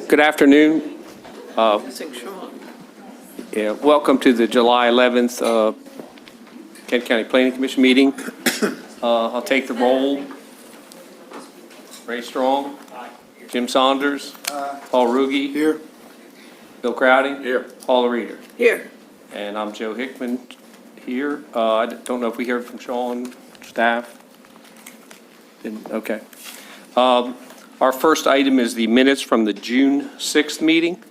Good afternoon. Missing Sean. Yeah, welcome to the July 11th Kent County Planning Commission meeting. I'll take the roll. Ray Strong. Jim Saunders. Paul Ruge. Here. Bill Crowdy. Here. Paula Reeder. Here. And I'm Joe Hickman here. I don't know if we heard from Sean, staff. Didn't, okay. Our first item is the minutes from the June 6th meeting.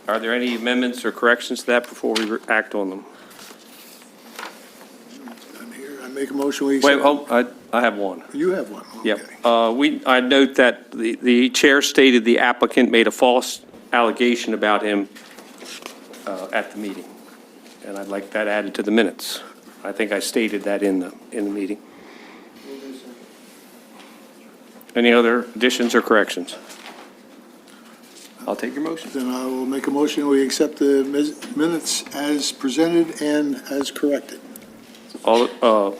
Are there any amendments or corrections to that before we act on them? I'm here. I make a motion. We Wait, accept. I have one. You have one. Yep. Okay. I note that the chair stated the applicant made a false allegation about him at the meeting. And I'd like that added to the minutes. I think I stated that in the meeting. Any other additions or corrections? I'll take your motion. Then I will make a motion. We accept the minutes as presented and as corrected. All, a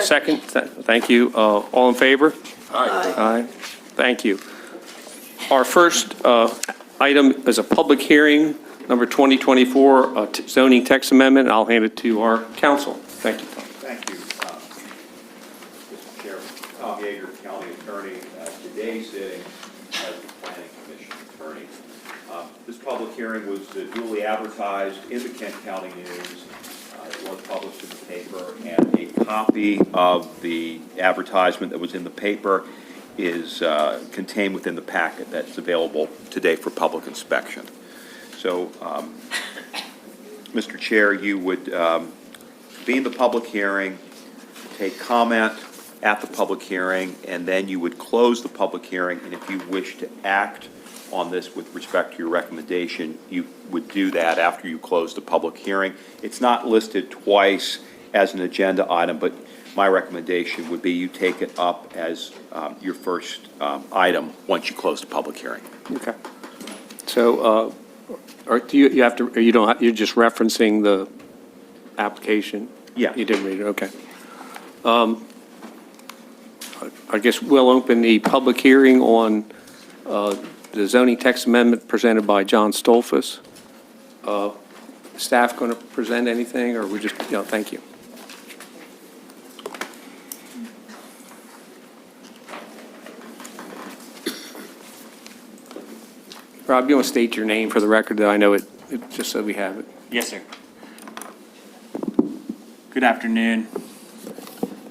second, thank you. All in favor? Aye. Aye. Thank you. Our first item is a public hearing, number 2024, zoning text amendment. I'll hand it to our counsel. Thank you. Thank you, Mr. Chairman. Tom Yeager, County Attorney, today sitting as the Planning Commission Attorney. This public hearing was duly advertised in the Kent County News. It was published in the paper, and a copy of the advertisement that was in the paper is contained within the packet that's available today for public inspection. So, Mr. Chair, you would be in the public hearing, take comment at the public hearing, and then you would close the public hearing, and if you wish to act on this with respect to your recommendation, you would do that after you close the public hearing. It's not listed twice as an agenda item, but my recommendation would be you take it up as your first item once you close the public hearing. Okay. So, do you have to, or you don't have, you're just referencing the application? Yeah. You didn't read it, okay. I guess we'll open the public hearing on the zoning text amendment presented by John Stolfus. Staff going to present anything, or we just, thank you. Rob, you want to state your name for the record, that I know it, just so we have it. Yes, sir. Good afternoon.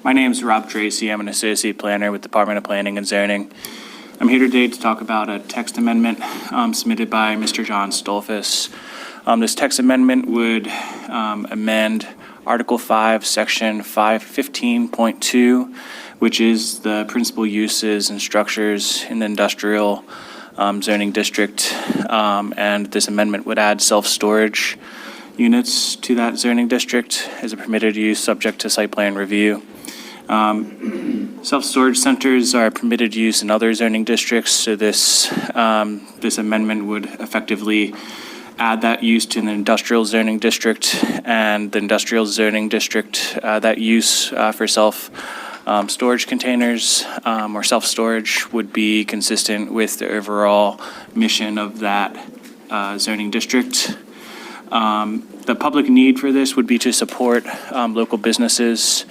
My name is Rob Tracy. I'm an associate planner with the Department of Planning and Zoning. I'm here today to talk about a text amendment submitted by Mr. John Stolfus. This text amendment would amend Article 5, Section 515.2, which is the principal uses and structures in the industrial zoning district, and this amendment would add self-storage units to that zoning district as a permitted use subject to site plan review. Self-storage centers are permitted use in other zoning districts, so this amendment would effectively add that use to the industrial zoning district, and the industrial zoning district, that use for storage containers or self-storage would be consistent with the overall mission of that zoning district. The public need for this would be to support local businesses,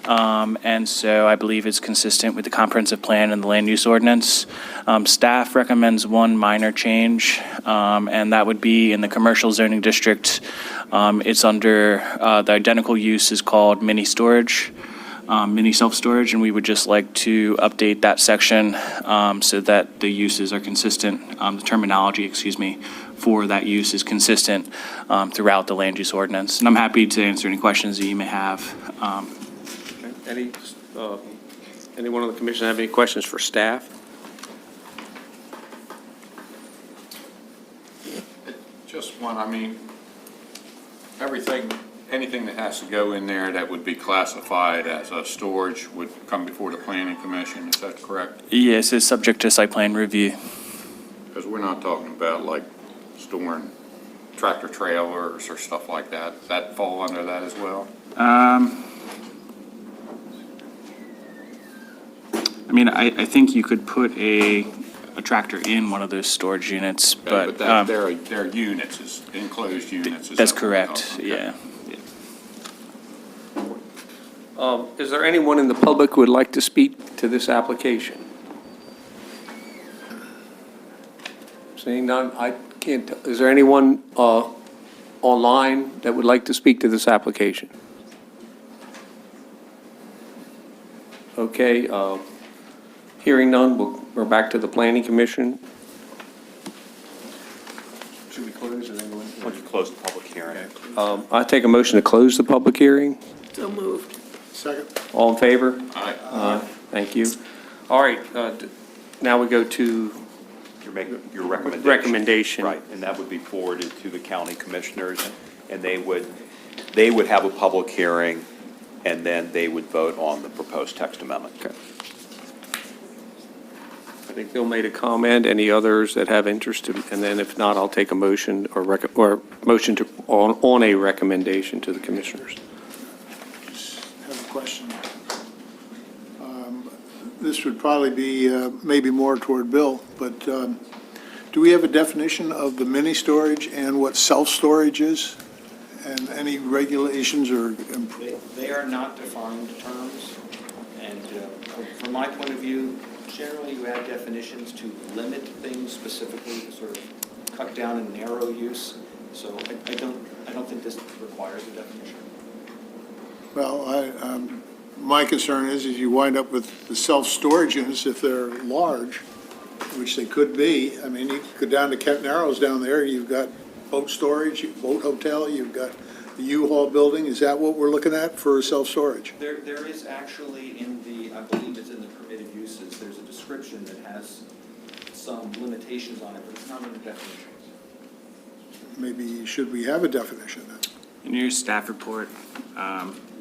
and so I believe it's consistent with the comprehensive plan and the land use ordinance. Staff recommends one minor change, and that would be in the commercial zoning district. It's under, the identical use is called mini storage. Mini self-storage, and we would just like to update that section so that the uses are consistent, the terminology, for that use is consistent throughout the land use ordinance. And I'm happy to answer any questions that you may have. Okay. Anyone on the commission have any questions for staff? Just one, anything that has to go in there that would be classified as a storage would come before the planning commission, is that correct? Yes, it's subject to site plan review. Because we're not talking about like storing tractor trailers or stuff like that. Does that fall under that as well? I think you could put a a tractor in one of those storage units, But but they're units, is enclosed units. is that's that what we call correct, them? yeah. Is there anyone in the public who would like to speak to this application? Seeing none, I can't, is there anyone online that would like to speak to this application? Okay, hearing none, we're back to the planning commission. Should we close or then go Why don't you close the public hearing? I take a motion to close the public hearing. So moved. Second? All in favor? Aye. Thank you. All right, now we go to Your recommendation. recommendation. Right, and that would be forwarded to the county commissioners, and they would have a public hearing, and then they would vote on the proposed text amendment. Okay. I think Bill made a comment. Any others that have interest? And then if not, I'll take a motion or motion to, on a recommendation to the commissioners. Have a question. This would probably be maybe more toward Bill, but do we have a definition of the mini storage and what self-storage is? And any regulations or, They are not defined terms, and from my point of view, generally you add definitions to limit things specifically, to sort of cut down and narrow use, so I don't think this requires a definition. well, my concern is you wind up with the self-storage units if they're large, which they could be. I mean, you could go down to Kent Narrows down there, you've got boat storage, boat hotel, you've got the U-Haul building. Is that what we're looking at for self-storage? There is actually in the, I believe it's in the permitted uses, there's a description that has some limitations on it, but it's not in the definitions. Maybe, should we have a definition then? In your staff report,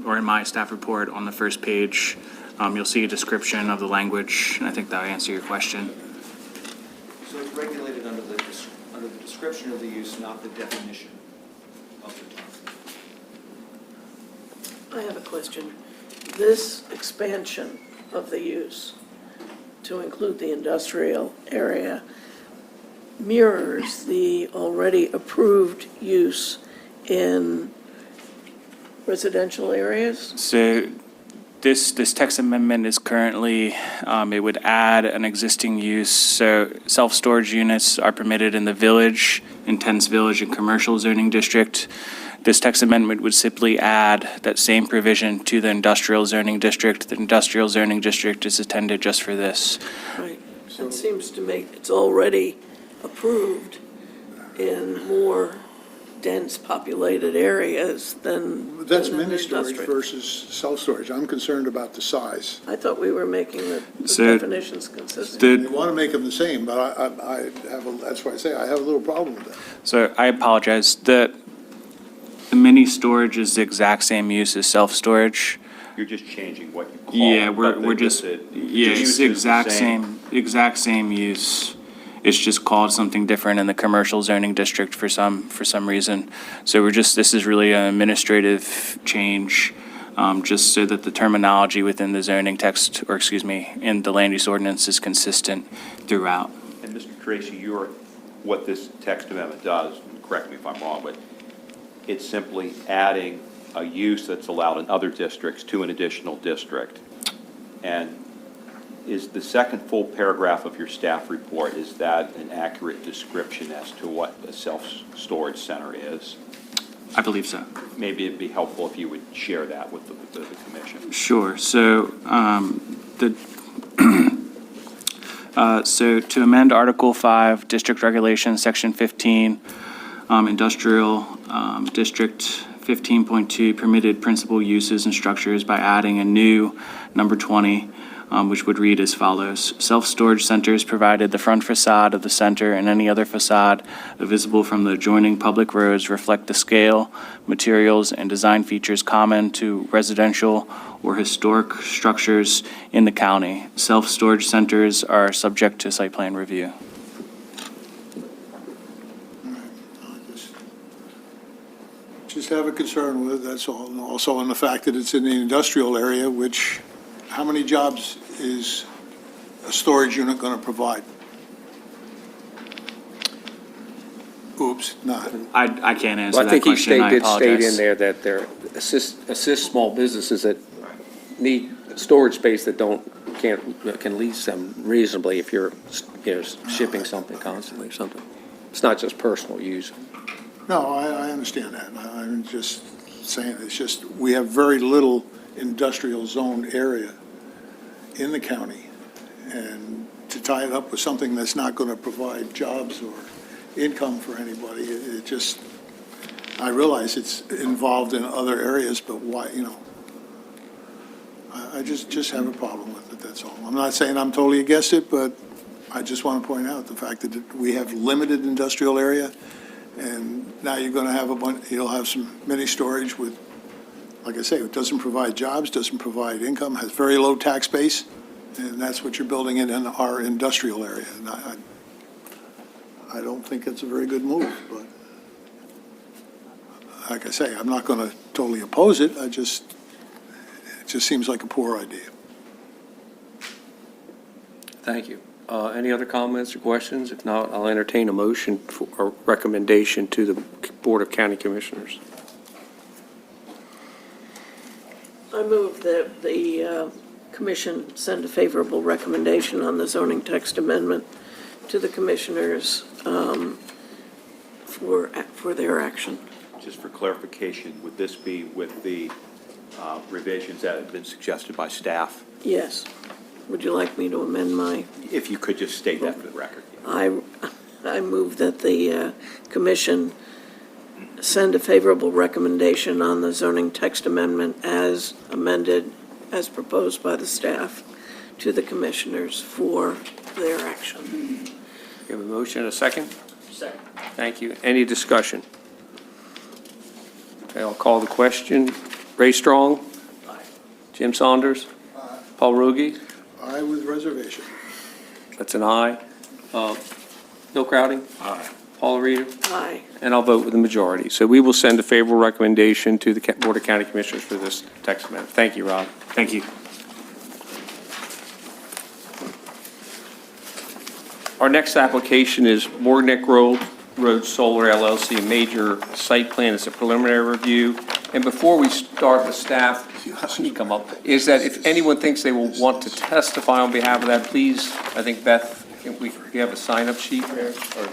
or in my staff report on the first page, you'll see a description of the language, and I think that'll answer your question. So it's regulated under the description of the use, not the definition of the term. I have a question. This expansion of the use to include the industrial area mirrors the already approved use in residential areas? So this text amendment is currently, it would add an existing use. So self-storage units are permitted in the village, Intense Village and Commercial Zoning District. This text amendment would simply add that same provision to the industrial zoning district. The industrial zoning district is intended just for this. Right. It seems to make, it's already approved in more dense populated areas than. That's than in mini storage industrial. versus self-storage. I'm concerned about the size. I thought we were making the So definitions consistent. They want to make them the same, but I have, that's why I say I have a little problem with that. So I apologize. The mini storage is the exact same use as self-storage. You're just changing what you call it. Yeah, but we're just, the yeah, use it's is the the exact same use. It's just called something different in the commercial zoning district for some reason. So this is really an administrative change, just so that the terminology within the zoning text, or excuse me, in the land use ordinance is consistent throughout. And Mr. Tracy, what this text amendment does, correct me if I'm wrong, but it's simply adding a use that's allowed in other districts to an additional district. And is the second full paragraph of your staff report, is that an accurate description as to what a self-storage center is? I believe so. Maybe it'd be helpful if you would share that with the commission. Sure. So, so to amend Article 5, District Regulations, Section 15, Industrial District 15.2, Permitted Principal Uses and Structures by adding a new number 20, which would read as follows. Self-storage centers provided the front facade of the center and any other facade visible from the adjoining public roads reflect the scale, materials, and design features common to residential or historic structures in the county. Self-storage centers are subject to site plan review. Just have a concern with, that's all. And also on the fact that it's in the industrial area, which, how many jobs is a storage unit going to provide? Oops, not. I can't answer Well, I that think he question. I did state in apologize. there that they're assist small businesses that need storage space that can lease them reasonably if you're, shipping something constantly or something. It's not just personal use. No, I understand that. I'm just saying, it's just, we have very little industrial zone area in the county. And to tie it up with something that's not going to provide jobs or income for anybody, it just, I realize it's involved in other areas, but why, I just have a problem with it, that's all. I'm not saying I'm totally against it, but I just want to point out the fact that we have limited industrial area, and now you're going to have you'll have some mini storage with, like I say, it doesn't provide jobs, doesn't provide income, has very low tax base, and that's what you're building in our industrial area. And I don't think it's a very good move, but like I say, I'm not going to totally oppose it. It just seems like a poor idea. Thank you. Any other comments or questions? If not, I'll entertain a motion for a recommendation to the Board of County Commissioners. I move that the commission send a favorable recommendation on the zoning text amendment to the commissioners for their action. Just for clarification, would this be with the revisions that have been suggested by staff? Yes. Would you like me to amend my? If you could just state that for the record. I move that the commission send a favorable recommendation on the zoning text amendment as amended, as proposed by the staff, to the commissioners for their action. You have a motion and a second? Second. Thank you. Any discussion? Okay, I'll call the question. Ray Strong? Aye. Jim Saunders? Paul Ruge? I with reservation. That's an aye. Bill Crowdy? Aye. Paula Reeder? Aye. And I'll vote with the majority. So we will send a favorable recommendation to the Board of County Commissioners for this text amendment. Thank you, Rob. Thank you. Our next application is Morgan Road Solar LLC, major site plan. It's a preliminary review. And before we start, the staff, you come up, is that if anyone thinks they will want to testify on behalf of that, please, I think Beth, we have a sign-up sheet there, or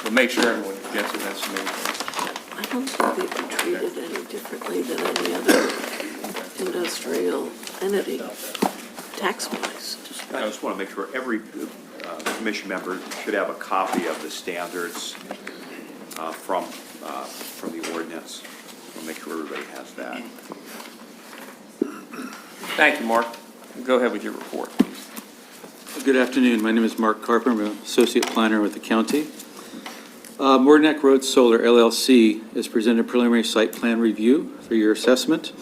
we'll make sure everyone gets it, that's amazing. I don't think they've been treated any differently than any other industrial entity, tax-wise. I just want to make sure every commission member should have a copy of the standards from the ordinance. We'll make sure everybody has that. Thank you, Mark. Go ahead with your report, please. Good afternoon. My name is Mark Carper. I'm an associate planner with the county. Morgan Road Solar LLC has presented a preliminary site plan review for your assessment.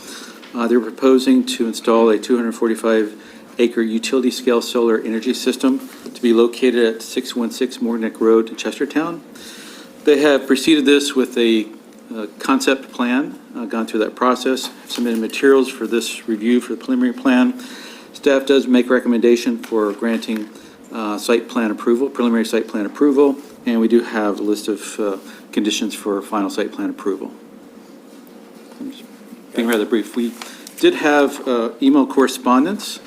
They're proposing to install a 245-acre utility-scale solar energy system to be located at 616 Morgan Road in Chestertown. They have preceded this with a concept plan, gone through that process, submitted materials for this review for the preliminary plan. Staff does make recommendation for granting site plan approval, preliminary site plan approval, and we do have a list of conditions for final site plan approval. I'm just being rather brief. We did have email correspondence,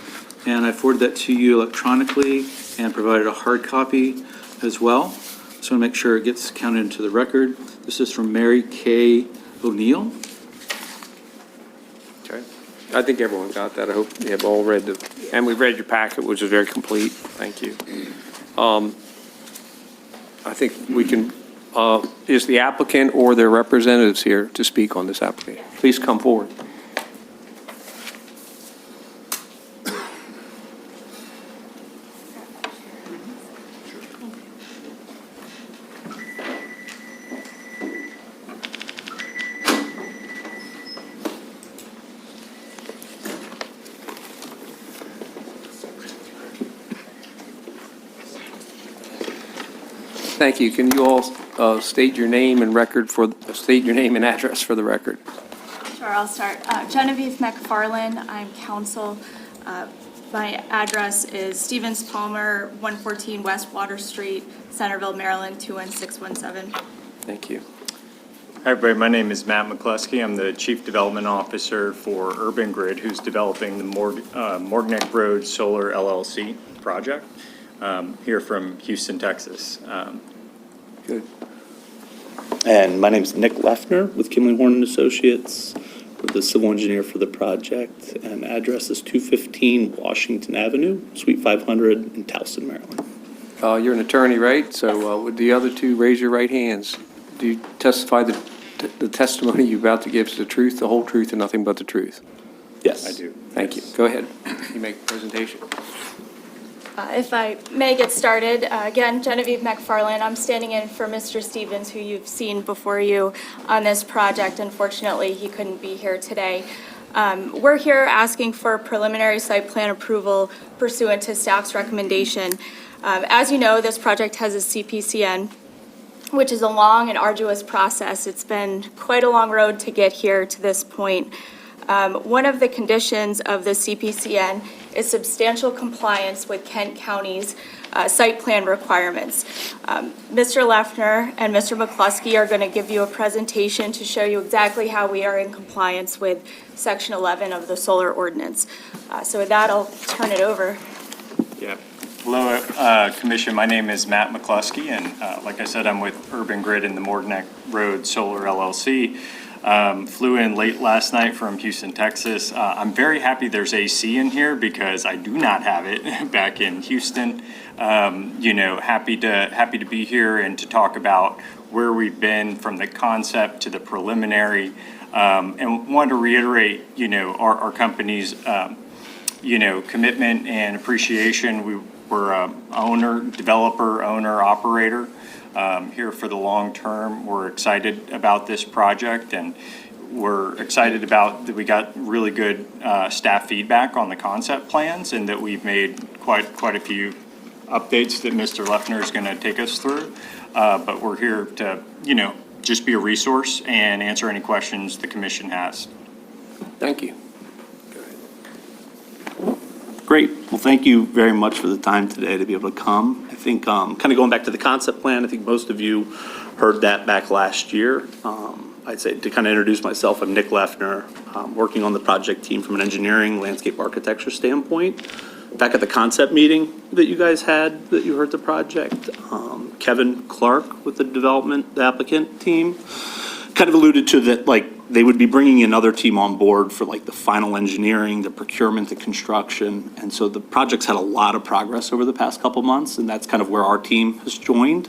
and I forwarded that to you electronically and provided a hard copy as well. Just want to make sure it gets counted into the record. This is from Mary Kay O'Neill. Okay. I think everyone got that. I hope you have all read and we read your packet, which is very complete. Thank you. I think we can, is the applicant or their representatives here to speak on this application? Please come forward. Thank you. Can you all state your name and address for the record? Sure, I'll start. Genevieve McFarland, I'm counsel. My address is Stevens Palmer, 114 West Water Street, Centerville, Maryland, 21617. Thank you. Hi, everybody. My name is Matt McCluskey. I'm the Chief Development Officer for Urban Grid, who's developing the Morgneck Road Solar LLC project here from Houston, Texas. Good. And my name's Nick Leffner with Kimley Horn and Associates. We're the civil engineer for the project, and address is 215 Washington Avenue, Suite 500 in Towson, Maryland. You're an attorney, right? So would the other two raise your right hands? Do you testify that the testimony you're about to give is the truth, the whole truth, and nothing but the truth? Yes. I do. Thank you. Go ahead. You make the presentation. If I may get started, again, Genevieve McFarland, I'm standing in for Mr. Stevens, who you've seen before you on this project. Unfortunately, he couldn't be here today. We're here asking for preliminary site plan approval pursuant to staff's recommendation. As you know, this project has a CPCN, which is a long and arduous process. It's been quite a long road to get here to this point. One of the conditions of the CPCN is substantial compliance with Kent County's site plan requirements. Mr. Leffner and Mr. McCluskey are going to give you a presentation to show you exactly how we are in compliance with Section 11 of the solar ordinance. So with that, I'll turn it over. Yeah. Hello, Commission. My name is Matt McCluskey, and like I said, I'm with Urban Grid and the Morgneck Road Solar LLC. Flew in late last night from Houston, Texas. I'm very happy there's AC in here because I do not have it back in Houston. Happy to be here and to talk about where we've been from the concept to the preliminary, and want to reiterate, our company's, commitment and appreciation. We're developer, owner, operator. Here for the long term. We're excited about this project, and we're excited about that we got really good staff feedback on the concept plans, and that we've made quite a few updates that Mr. Leffner is going to take us through. But we're here to, just be a resource and answer any questions the commission has. Thank you. Great. Well, thank you very much for the time today to be able to come. I think kind of going back to the concept plan, I think most of you heard that back last year. I'd say to kind of introduce myself, I'm Nick Leffner, working on the project team from an engineering landscape architecture standpoint. Back at the concept meeting that you guys had, that you heard the project, Kevin Clark with the development, the applicant team, kind of alluded to that, they would be bringing another team on board for the final engineering, the procurement, the construction. And so the project's had a lot of progress over the past couple months, and that's kind of where our team has joined.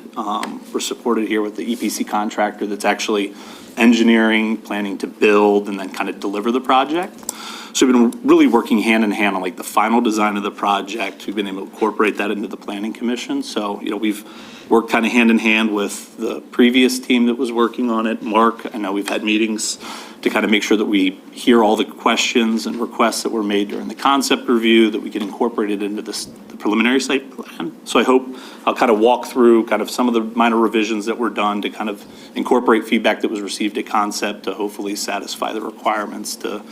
We're supported here with the EPC contractor that's actually engineering, planning to build, and then kind of deliver the project. So we've been really working hand in hand on the final design of the project. We've been able to incorporate that into the planning commission. So, we've worked kind of hand in hand with the previous team that was working on it. Mark, I know we've had meetings to kind of make sure that we hear all the questions and requests that were made during the concept review, that we can incorporate it into the preliminary site plan. So I hope I'll kind of walk through kind of some of the minor revisions that were done to kind of incorporate feedback that was received at concept to hopefully satisfy the requirements to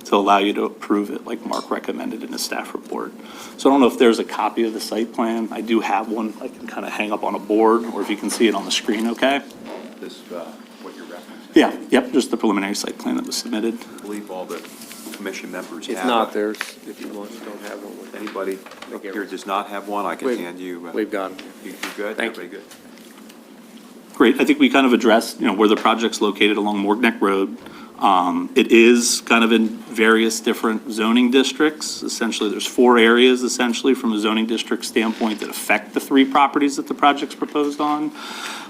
allow you to approve it like Mark recommended in his staff report. So I don't know if there's a copy of the site plan. I do have one I can kind of hang up on a board, or if you can see it on the screen, okay? This, what you're referencing. Yeah, yep, just the preliminary site plan that was submitted. I believe all the commission members have. If not, there's, if you want, you don't have one with Anybody here does not have one, I can We've- hand you. We've got them. You good? Thank you. Everybody good? Great. I think we kind of addressed, where the project's located along Morgneck Road. It is kind of in various different zoning districts. Essentially, there's 4 areas essentially from a zoning district standpoint that affect the 3 properties that the project's proposed on.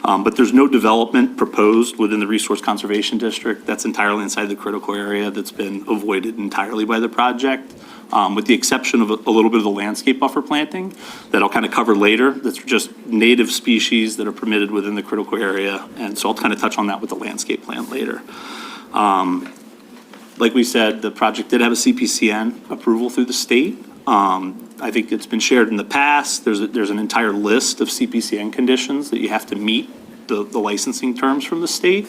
But there's no development proposed within the Resource Conservation District. That's entirely inside the critical area that's been avoided entirely by the project, with the exception of a little bit of the landscape buffer planting that I'll kind of cover later. That's just native species that are permitted within the critical area. And so I'll kind of touch on that with the landscape plan later. Like we said, the project did have a CPCN approval through the state. I think it's been shared in the past. There's an entire list of CPCN conditions that you have to meet the licensing terms from the state.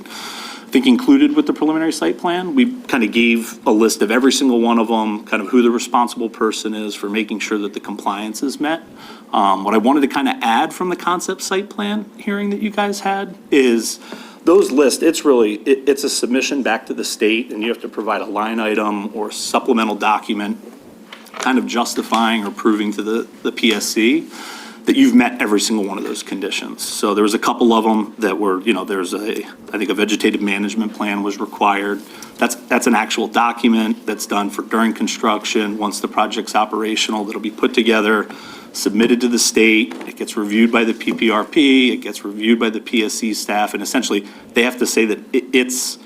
I think included with the preliminary site plan, we kind of gave a list of every single one of them, kind of who the responsible person is for making sure that the compliance is met. What I wanted to kind of add from the concept site plan hearing that you guys had is those lists, it's a submission back to the state, and you have to provide a line item or supplemental document kind of justifying or proving to the PSC that you've met every single one of those conditions. So there was a couple of them that were, there's I think a vegetative management plan was required. That's an actual document that's done for during construction. Once the project's operational, that'll be put together, submitted to the state. It gets reviewed by the PPRP. It gets reviewed by the PSC staff. And essentially, they have to say that it's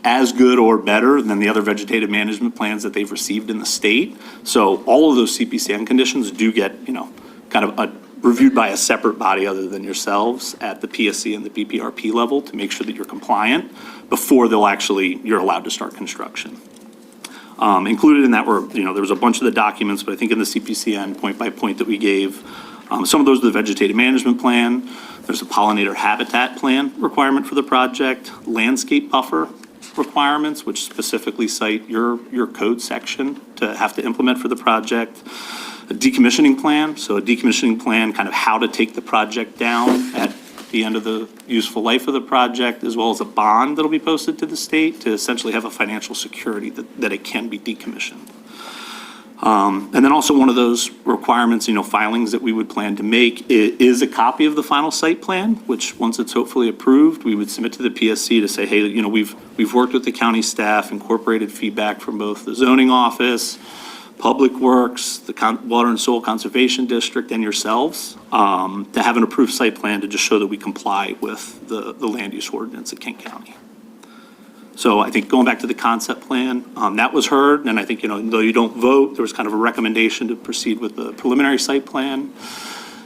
as good or better than the other vegetative management plans that they've received in the state. So all of those CPCN conditions do get, kind of reviewed by a separate body other than yourselves at the PSC and the PPRP level to make sure that you're compliant before you're allowed to start construction. Included in that were, there was a bunch of the documents, but I think in the CPCN point by point that we gave, some of those are the vegetative management plan. There's a pollinator habitat plan requirement for the project, landscape buffer requirements, which specifically cite your code section to have to implement for the project. A decommissioning plan, so a decommissioning plan, kind of how to take the project down at the end of the useful life of the project, as well as a bond that'll be posted to the state to essentially have a financial security that it can be decommissioned. And then also one of those requirements, filings that we would plan to make is a copy of the final site plan, which once it's hopefully approved, we would submit to the PSC to say, hey, we've worked with the county staff, incorporated feedback from both the zoning office, Public Works, the Water and Soil Conservation District, and yourselves, to have an approved site plan to just show that we comply with the land use ordinance of Kent County. So I think going back to the concept plan, that was heard, and I think, though you don't vote, there was kind of a recommendation to proceed with the preliminary site plan.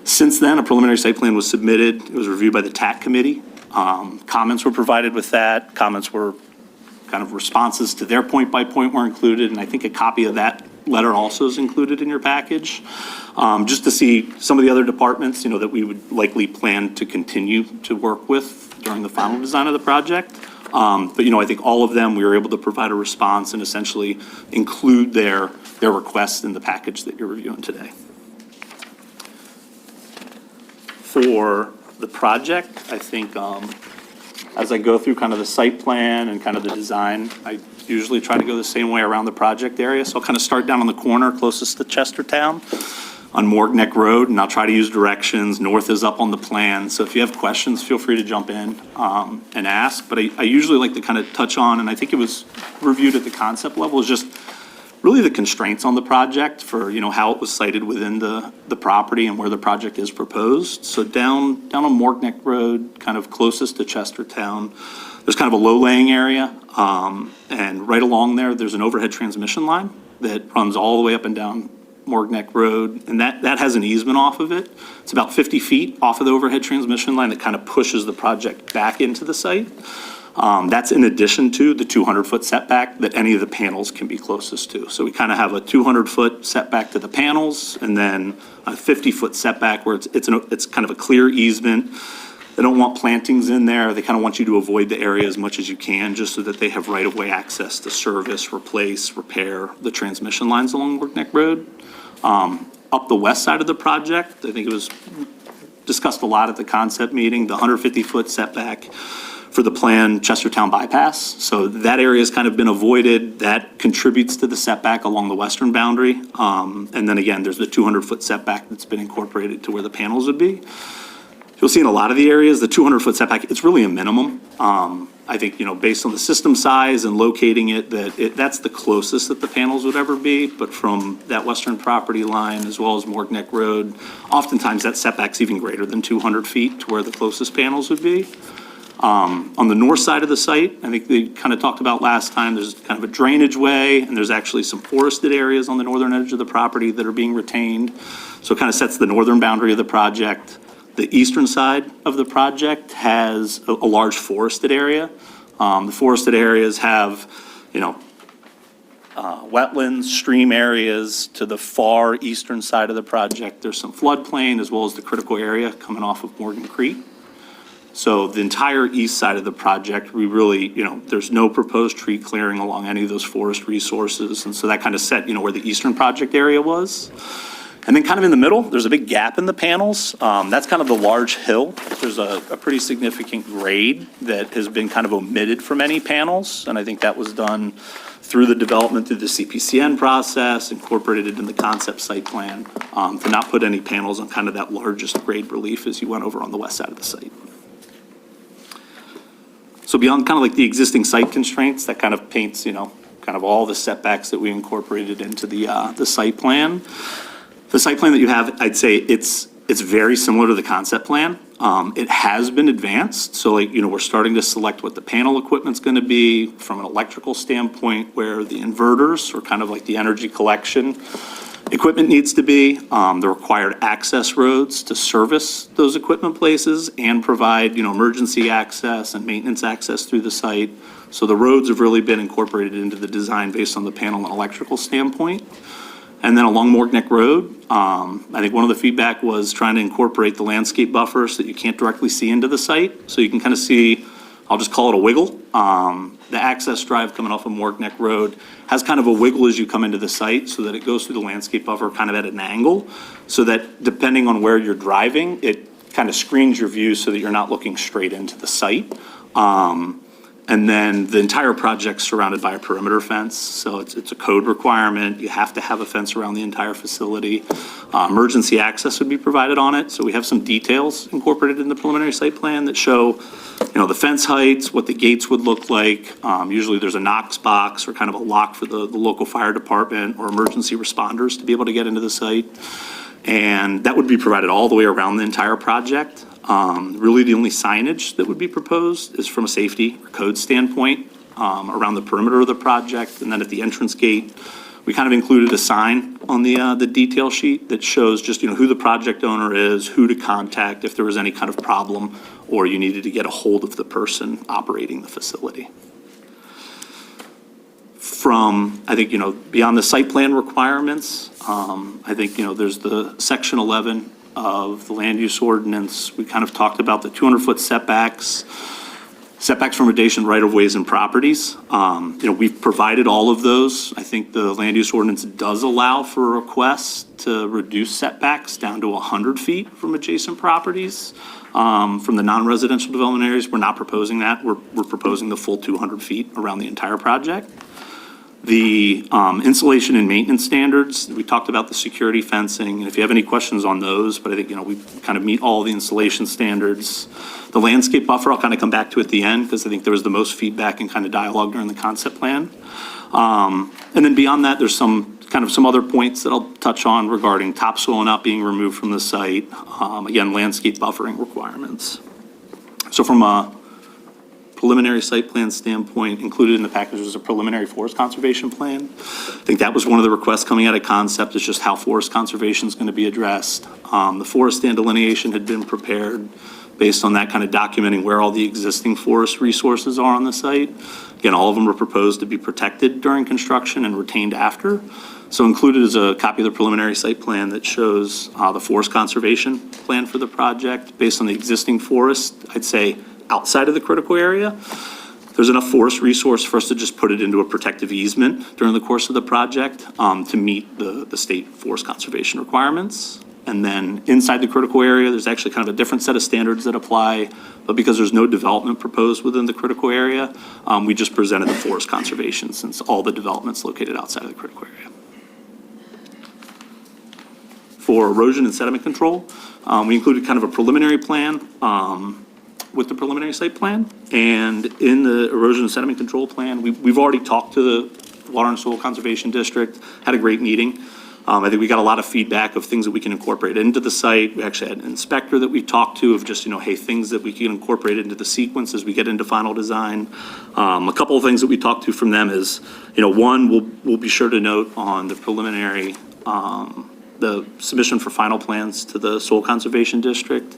Since then, a preliminary site plan was submitted. It was reviewed by the TAC committee. Comments were provided with that. Comments were kind of responses to their point by point were included, and I think a copy of that letter also is included in your package, just to see some of the other departments, that we would likely plan to continue to work with during the final design of the project. But, I think all of them, we were able to provide a response and essentially include their requests in the package that you're reviewing today. For the project, I think as I go through kind of the site plan and kind of the design, I usually try to go the same way around the project area. So I'll kind of start down on the corner closest to Chestertown on Morg Neck Road, and I'll try to use directions. North is up on the plan. So if you have questions, feel free to jump in and ask. But I usually like to kind of touch on, and I think it was reviewed at the concept level, is just really the constraints on the project for, how it was sited within the property and where the project is proposed. So down on Morg Neck Road, kind of closest to Chestertown, there's kind of a low-laying area, and right along there's an overhead transmission line that runs all the way up and down Morg Neck Road, and that has an easement off of it. It's about 50 feet off of the overhead transmission line that kind of pushes the project back into the site. That's in addition to the 200-foot setback that any of the panels can be closest to. So we kind of have a 200-foot setback to the panels, and then a 50-foot setback where it's kind of a clear easement. They don't want plantings in there. They kind of want you to avoid the area as much as you can, just so that they have right-of-way access to service, replace, repair the transmission lines along Morg Neck Road. Up the west side of the project, I think it was discussed a lot at the concept meeting, the 150-foot setback for the planned Chestertown bypass. So that area has kind of been avoided. That contributes to the setback along the western boundary. And then again, there's the 200-foot setback that's been incorporated to where the panels would be. You'll see in a lot of the areas, the 200-foot setback, it's really a minimum. I think, based on the system size and locating it, that's the closest that the panels would ever be. But from that western property line, as well as Morg Neck Road, oftentimes that setback's even greater than 200 feet to where the closest panels would be. On the north side of the site, I think they kind of talked about last time, there's kind of a drainage way, and there's actually some forested areas on the northern edge of the property that are being retained. So it kind of sets the northern boundary of the project. The eastern side of the project has a large forested area. The forested areas have, wetlands, stream areas. To the far eastern side of the project, there's some floodplain as well as the critical area coming off of Morgan Creek. So the entire east side of the project, we really, there's no proposed tree clearing along any of those forest resources. And so that kind of set, where the eastern project area was. And then kind of in the middle, there's a big gap in the panels. That's kind of the large hill. There's a pretty significant grade that has been kind of omitted from any panels, and I think that was done through the development through the CPCN process, incorporated in the concept site plan, to not put any panels on kind of that largest grade relief as you went over on the west side of the site. So beyond kind of like the existing site constraints, that kind of paints, kind of all the setbacks that we incorporated into the site plan. The site plan that you have, I'd say it's very similar to the concept plan. It has been advanced, so we're starting to select what the panel equipment's gonna be from an electrical standpoint, where the inverters or kind of like the energy collection equipment needs to be, the required access roads to service those equipment places and provide, emergency access and maintenance access through the site. So the roads have really been incorporated into the design based on the panel and electrical standpoint. And then along Morg Neck Road, I think one of the feedback was trying to incorporate the landscape buffer so that you can't directly see into the site. So you can kind of see, I'll just call it a wiggle. The access drive coming off of Morg Neck Road has kind of a wiggle as you come into the site so that it goes through the landscape buffer kind of at an angle, so that depending on where you're driving, it kind of screens your view so that you're not looking straight into the site. And then the entire project's surrounded by a perimeter fence, so it's a code requirement. You have to have a fence around the entire facility. Emergency access would be provided on it, so we have some details incorporated in the preliminary site plan that show, the fence heights, what the gates would look like. Usually there's a Knox box or kind of a lock for the local fire department or emergency responders to be able to get into the site. And that would be provided all the way around the entire project. Really, the only signage that would be proposed is from a safety or code standpoint around the perimeter of the project. And then at the entrance gate, we kind of included a sign on the detail sheet that shows just, who the project owner is, who to contact if there was any kind of problem or you needed to get a hold of the person operating the facility. From, I think, beyond the site plan requirements, I think, there's the section 11 of the land use ordinance. We kind of talked about the 200-foot setbacks from adjacent right-of-ways and properties. We've provided all of those. I think the land use ordinance does allow for requests to reduce setbacks down to 100 feet from adjacent properties. From the non-residential development areas, we're not proposing that. We're proposing the full 200 feet around the entire project. The installation and maintenance standards, we talked about the security fencing, and if you have any questions on those, but I think, we kind of meet all the installation standards. The landscape buffer, I'll kind of come back to at the end, because I think there was the most feedback and kind of dialogue during the concept plan. And then beyond that, there's some other points that I'll touch on regarding topsoil not being removed from the site. Again, landscape buffering requirements. So from a preliminary site plan standpoint, included in the package was a preliminary forest conservation plan. I think that was one of the requests coming out of concept, is just how forest conservation is going to be addressed. The forest stand delineation had been prepared based on that, kind of documenting where all the existing forest resources are on the site. Again, all of them were proposed to be protected during construction and retained after. So included is a copy of the preliminary site plan that shows the forest conservation plan for the project based on the existing forest, I'd say, outside of the critical area. There's enough forest resource for us to just put it into a protective easement during the course of the project to meet the state forest conservation requirements. And then inside the critical area, there's actually kind of a different set of standards that apply, but because there's no development proposed within the critical area, we just presented the forest conservation since all the development's located outside of the critical area. For erosion and sediment control, we included kind of a preliminary plan with the preliminary site plan. And in the erosion and sediment control plan, we've already talked to the Water and Soil Conservation District, had a great meeting. I think we got a lot of feedback of things that we can incorporate into the site. We actually had an inspector that we talked to of just, hey, things that we can incorporate into the sequence as we get into final design. A couple of things that we talked to from them is, one, we'll be sure to note on the preliminary, the submission for final plans to the Soil Conservation District,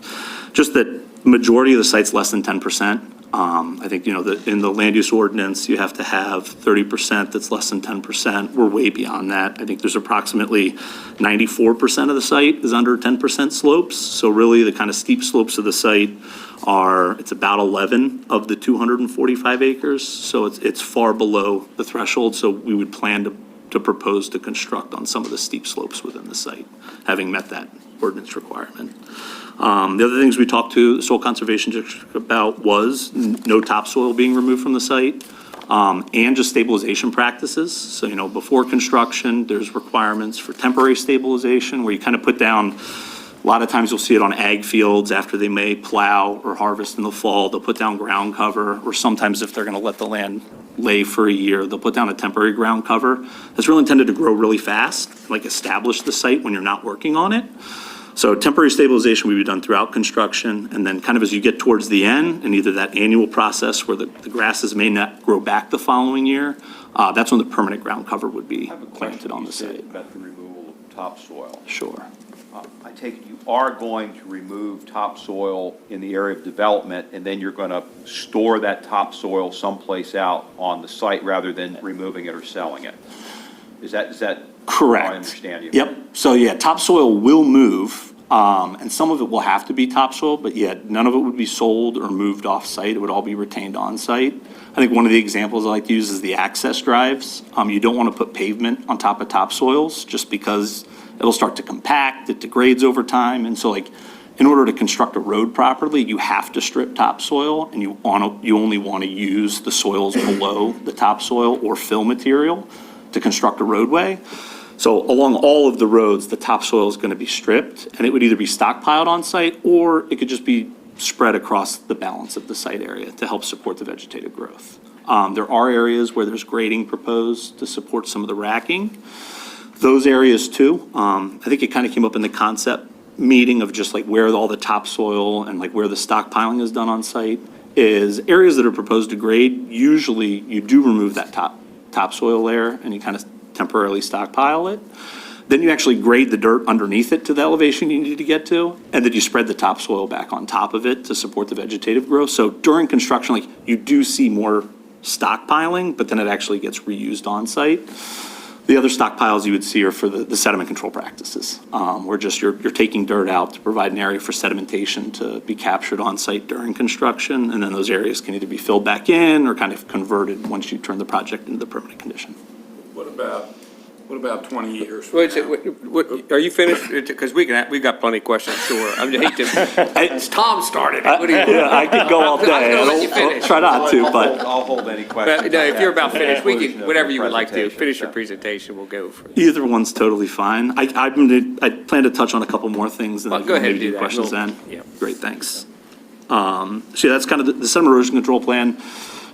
just that majority of the site's less than 10%. I think, in the land use ordinance, you have to have 30% that's less than 10%. We're way beyond that. I think there's approximately 94% of the site is under 10% slopes. So really the kind of steep slopes of the site it's about 11 of the 245 acres. So it's far below the threshold. So we would plan to to propose to construct on some of the steep slopes within the site, having met that ordinance requirement. The other things we talked to the Soil Conservation District about was no topsoil being removed from the site, and just stabilization practices. So, before construction, there's requirements for temporary stabilization where you kind of put down, a lot of times you'll see it on ag fields after they may plow or harvest in the fall, they'll put down ground cover, or sometimes if they're going to let the land lay for a year, they'll put down a temporary ground cover. That's really intended to grow really fast, like establish the site when you're not working on it. So temporary stabilization will be done throughout construction, and then kind of as you get towards the end, and either that annual process where the grasses may not grow back the following year, that's when the permanent ground cover would be planted on the site. About the removal of topsoil. Sure. I take it you are going to remove topsoil in the area of development, and then you're going to store that topsoil someplace out on the site rather than removing it or selling it. Is that Correct. how I understand you? Yep. So yeah, topsoil will move, and some of it will have to be topsoil, but yet none of it would be sold or moved off-site. It would all be retained on-site. I think one of the examples I like to use is the access drives. You don't want to put pavement on top of topsoils just because it'll start to compact, it degrades over time. And so in order to construct a road properly, you have to strip topsoil, and you only want to use the soils below the topsoil or fill material to construct a roadway. So along all of the roads, the topsoil is going to be stripped, and it would either be stockpiled on site or it could just be spread across the balance of the site area to help support the vegetative growth. There are areas where there's grading proposed to support some of the racking. Those areas too, I think it kind of came up in the concept meeting of just where all the topsoil and where the stockpiling is done on site is areas that are proposed to grade. Usually you do remove that topsoil layer and you kind of temporarily stockpile it. Then you actually grade the dirt underneath it to the elevation you need to get to, and then you spread the topsoil back on top of it to support the vegetative growth. So during construction, you do see more stockpiling, but then it actually gets reused on site. The other stockpiles you would see are for the sediment control practices, where just you're taking dirt out to provide an area for sedimentation to be captured on site during construction, and then those areas can either be filled back in or kind of converted once you turn the project into the permanent condition. What about 20 years from Wait, now? are you finished? Because we've got plenty of questions, sure. I hate to, it's Tom started it. What do you? Yeah, I could go all I'm gonna day. let you finish. I'll try not to, but I'll hold any questions. No, if you're about at the finished, we conclusion can, of whatever the you would like to, presentation, finish your so. presentation, we'll go for it. either one's totally fine. I plan to touch on a couple more things and Well, then go ahead maybe and do that. questions We'll- then. yeah. Great, thanks. So yeah, that's kind of the sediment erosion control plan.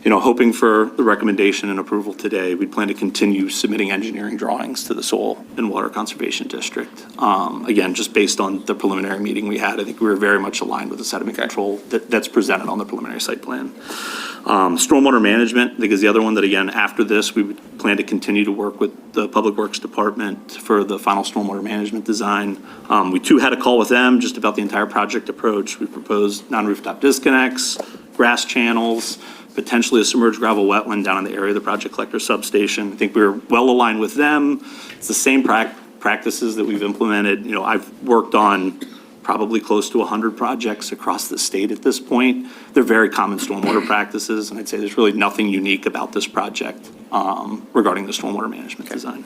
Hoping for the recommendation and approval today. We plan to continue submitting engineering drawings to the Soil and Water Conservation District. Again, just based on the preliminary meeting we had, I think we were very much aligned with the sediment control that's presented on the preliminary site plan. Stormwater management, I think, is the other one that, again, after this, we would plan to continue to work with the Public Works Department for the final stormwater management design. We too had a call with them just about the entire project approach. We proposed non-rooftop disconnects, grass channels, potentially a submerged gravel wetland down in the area of the project collector substation. I think we were well aligned with them. It's the same practices that we've implemented. I've worked on probably close to 100 projects across the state at this point. They're very common stormwater practices, and I'd say there's really nothing unique about this project regarding the stormwater management design.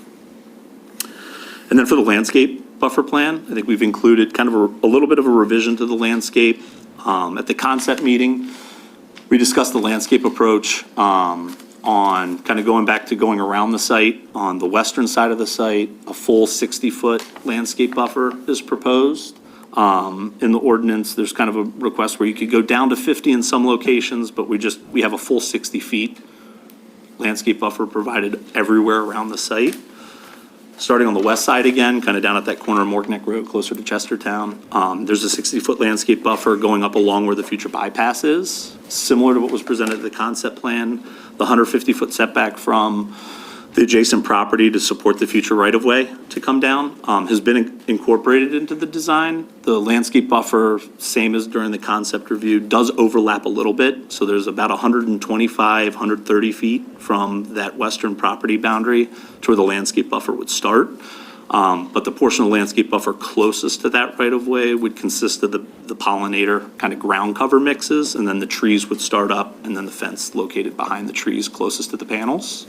And then for the landscape buffer plan, I think we've included kind of a little bit of a revision to the landscape. At the concept meeting, we discussed the landscape approach on kind of going around the site. On the western side of the site, a full 60-foot landscape buffer is proposed. In the ordinance, there's kind of a request where you could go down to 50 in some locations, but we have a full 60 feet landscape buffer provided everywhere around the site. Starting on the west side again, kind of down at that corner of Morkneck Road, closer to Chestertown, there's a 60-foot landscape buffer going up along where the future bypass is, similar to what was presented at the concept plan. The 150-foot setback from the adjacent property to support the future right-of-way to come down has been incorporated into the design. The landscape buffer, same as during the concept review, does overlap a little bit. So there's about 125, 130 feet from that western property boundary to where the landscape buffer would start. But the portion of the landscape buffer closest to that right-of-way would consist of the pollinator kind of ground cover mixes, and then the trees would start up, and then the fence located behind the trees closest to the panels.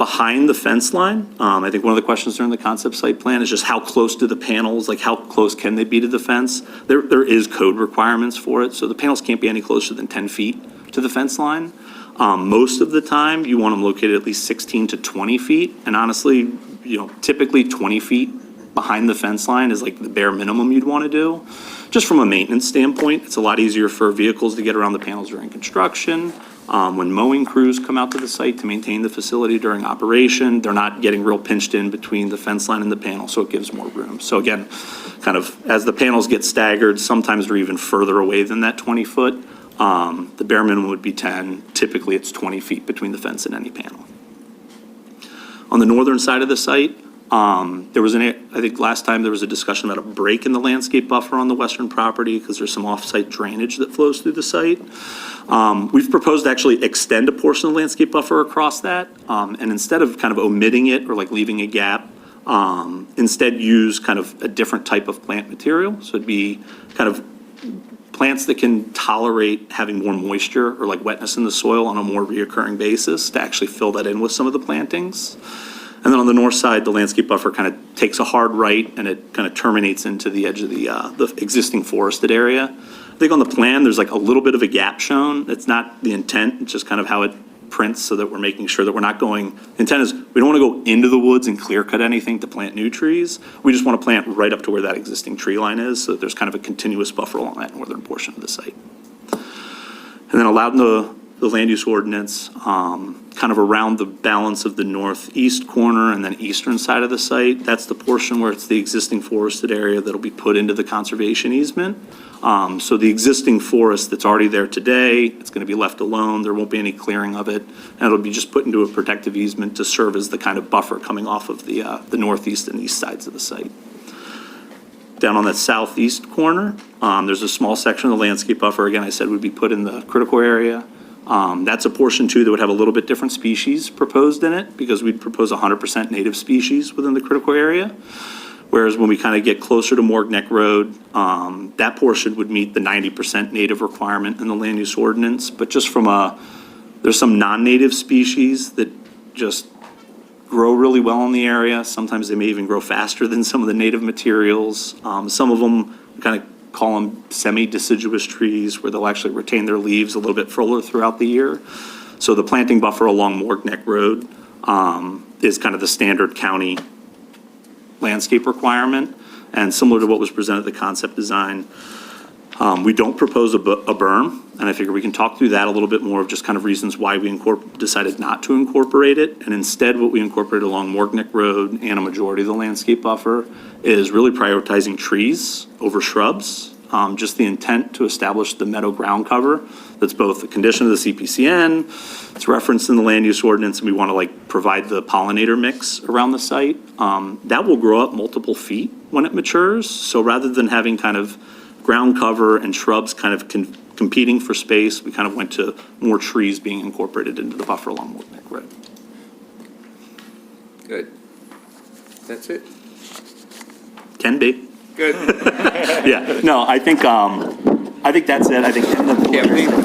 behind the fence line. I think one of the questions during the concept site plan is just how close to the panels, like how close can they be to the fence? There is code requirements for it, so the panels can't be any closer than 10 feet to the fence line. Most of the time, you want them located at least 16 to 20 feet, and honestly, typically 20 feet behind the fence line is like the bare minimum you'd want to do. Just from a maintenance standpoint, it's a lot easier for vehicles to get around the panels during construction. When mowing crews come out to the site to maintain the facility during operation, they're not getting real pinched in between the fence line and the panel, so it gives more room. So again, kind of as the panels get staggered, sometimes they're even further away than that 20 foot. The bare minimum would be 10. Typically, it's 20 feet between the fence and any panel. On the northern side of the site, there was I think last time there was a discussion about a break in the landscape buffer on the western property because there's some off-site drainage that flows through the site. We've proposed to actually extend a portion of the landscape buffer across that, and instead of kind of omitting it or like leaving a gap, instead use kind of a different type of plant material. So it'd be kind of plants that can tolerate having more moisture or like wetness in the soil on a more reoccurring basis to actually fill that in with some of the plantings. And then on the north side, the landscape buffer kind of takes a hard right and it kind of terminates into the edge of the existing forested area. I think on the plan, there's like a little bit of a gap shown. It's not the intent, it's just kind of how it prints so that we're making sure that we're not going, the intent is we don't want to go into the woods and clear cut anything to plant new trees. We just want to plant right up to where that existing tree line is so that there's kind of a continuous buffer along that northern portion of the site. And then allowed in the land use ordinance, kind of around the balance of the northeast corner and then eastern side of the site. That's the portion where it's the existing forested area that'll be put into the conservation easement. So the existing forest that's already there today, it's going to be left alone. There won't be any clearing of it. And it'll be just put into a protective easement to serve as the kind of buffer coming off of the northeast and east sides of the site. Down on that southeast corner, there's a small section of the landscape buffer, again, I said would be put in the critical area. That's a portion too that would have a little bit different species proposed in it because we'd propose 100% native species within the critical area. Whereas when we kind of get closer to Morg Neck Road, that portion would meet the 90% native requirement in the land use ordinance. But just from there's some non-native species that just grow really well in the area. Sometimes they may even grow faster than some of the native materials. Some of them kind of call them semi-deciduous trees where they'll actually retain their leaves a little bit fuller throughout the year. So the planting buffer along Morg Neck Road is kind of the standard county landscape requirement. And similar to what was presented at the concept design, we don't propose a berm. And I figure we can talk through that a little bit more of just kind of reasons why we decided not to incorporate it. And instead what we incorporated along Morg Neck Road and a majority of the landscape buffer is really prioritizing trees over shrubs. Just the intent to establish the meadow ground cover. That's both a condition of the CPCN, it's referenced in the land use ordinance, and we want to like provide the pollinator mix around the site. That will grow up multiple feet when it matures. So rather than having kind of ground cover and shrubs kind of competing for space, we kind of went to more trees being incorporated into the buffer along Morg Neck Road. Good. That's it? Can be. Good. Yeah, no, I think that's it. I think.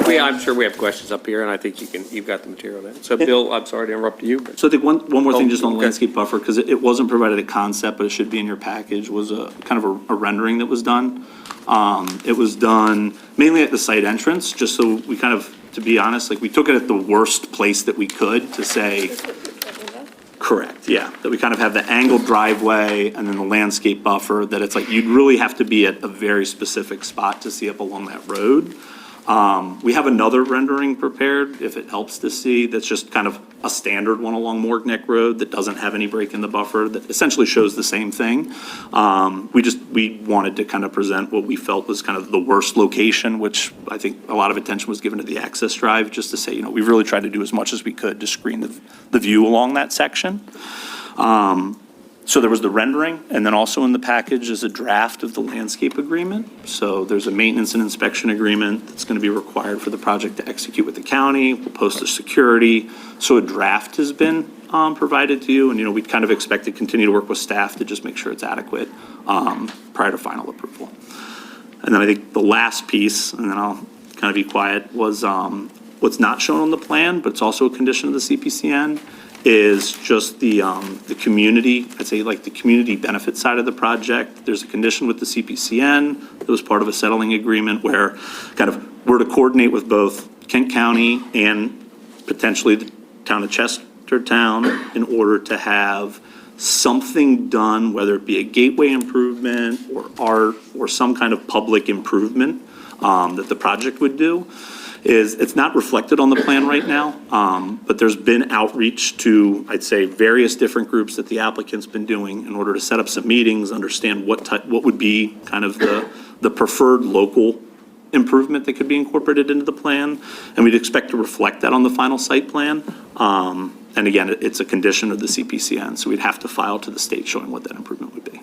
Yeah, I'm sure we have questions up here, and I think you've got the material there. So Bill, I'm sorry to interrupt you, but. So I think one more thing just on the okay. landscape buffer, because it wasn't provided a concept, but it should be in your package, was a kind of a rendering that was done. It was done mainly at the site entrance, just so we kind of, to be honest, like we took it at the worst place that we could to say. Correct, yeah, that we kind of have the angled driveway and then the landscape buffer, that it's like you'd really have to be at a very specific spot to see up along that road. We have another rendering prepared, if it helps to see, that's just kind of a standard one along Morg Neck Road that doesn't have any break in the buffer, that essentially shows the same thing. We wanted to kind of present what we felt was kind of the worst location, which I think a lot of attention was given to the access drive, just to say, we've really tried to do as much as we could to screen the view along that section. So there was the rendering, and then also in the package is a draft of the landscape agreement. So there's a maintenance and inspection agreement that's going to be required for the project to execute with the county. We'll post a security. So a draft has been provided to you, and we'd kind of expect to continue to work with staff to just make sure it's adequate prior to final approval. And then I think the last piece, and then I'll kind of be quiet, was what's not shown on the plan, but it's also a condition of the CPCN, is just the community, I'd say like the community benefit side of the project. There's a condition with the CPCN that was part of a settling agreement where kind of we're to coordinate with both Kent County and potentially the town of Chestertown in order to have something done, whether it be a gateway improvement or art or some kind of public improvement that the project would do. It's not reflected on the plan right now, but there's been outreach to, I'd say, various different groups that the applicant's been doing in order to set up some meetings, understand what would be kind of the preferred local improvement that could be incorporated into the plan. And we'd expect to reflect that on the final site plan. And again, it's a condition of the CPCN, so we'd have to file to the state showing what that improvement would be.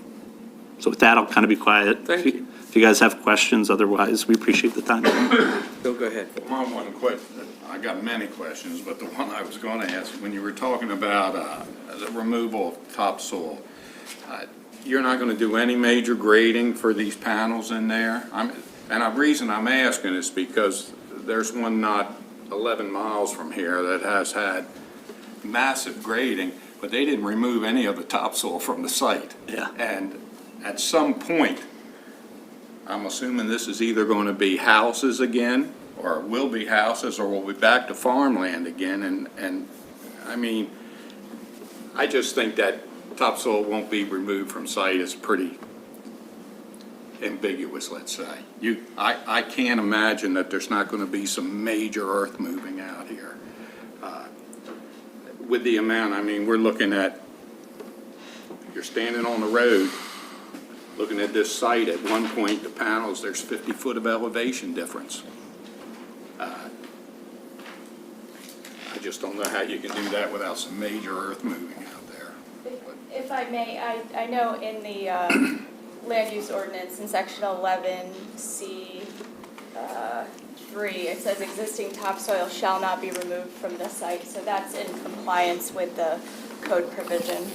So with that, I'll kind of be quiet. Thank you. If you guys have questions, otherwise, we appreciate the time. Bill, go ahead. My one question, I got many questions, but the one I was going to ask, when you were talking about the removal of topsoil, you're not going to do any major grading for these panels in there? And the reason I'm asking is because there's one not 11 miles from here that has had massive grading, but they didn't remove any of the topsoil from the site. Yeah. And at some point, I'm assuming this is either going to be houses again, or it will be houses, or we'll be back to farmland again. And I mean, I just think that topsoil won't be removed from site is pretty ambiguous, let's say. I can't imagine that there's not going to be some major earth moving out here. With the amount, I mean, we're looking at, you're standing on the road, looking at this site, at one point, the panels, there's 50 foot of elevation difference. I just don't know how you can do that without some major earth moving out there. If I may, I know in the land use ordinance in section 11C, 3, it says existing topsoil shall not be removed from the site, so that's in compliance with the code provision.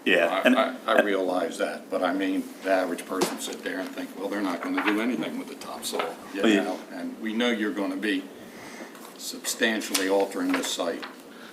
Yeah. I realize that, but I mean, the average person sit there and think, well, they're not going to do anything with the topsoil, you know? And we know you're going to be substantially altering this site.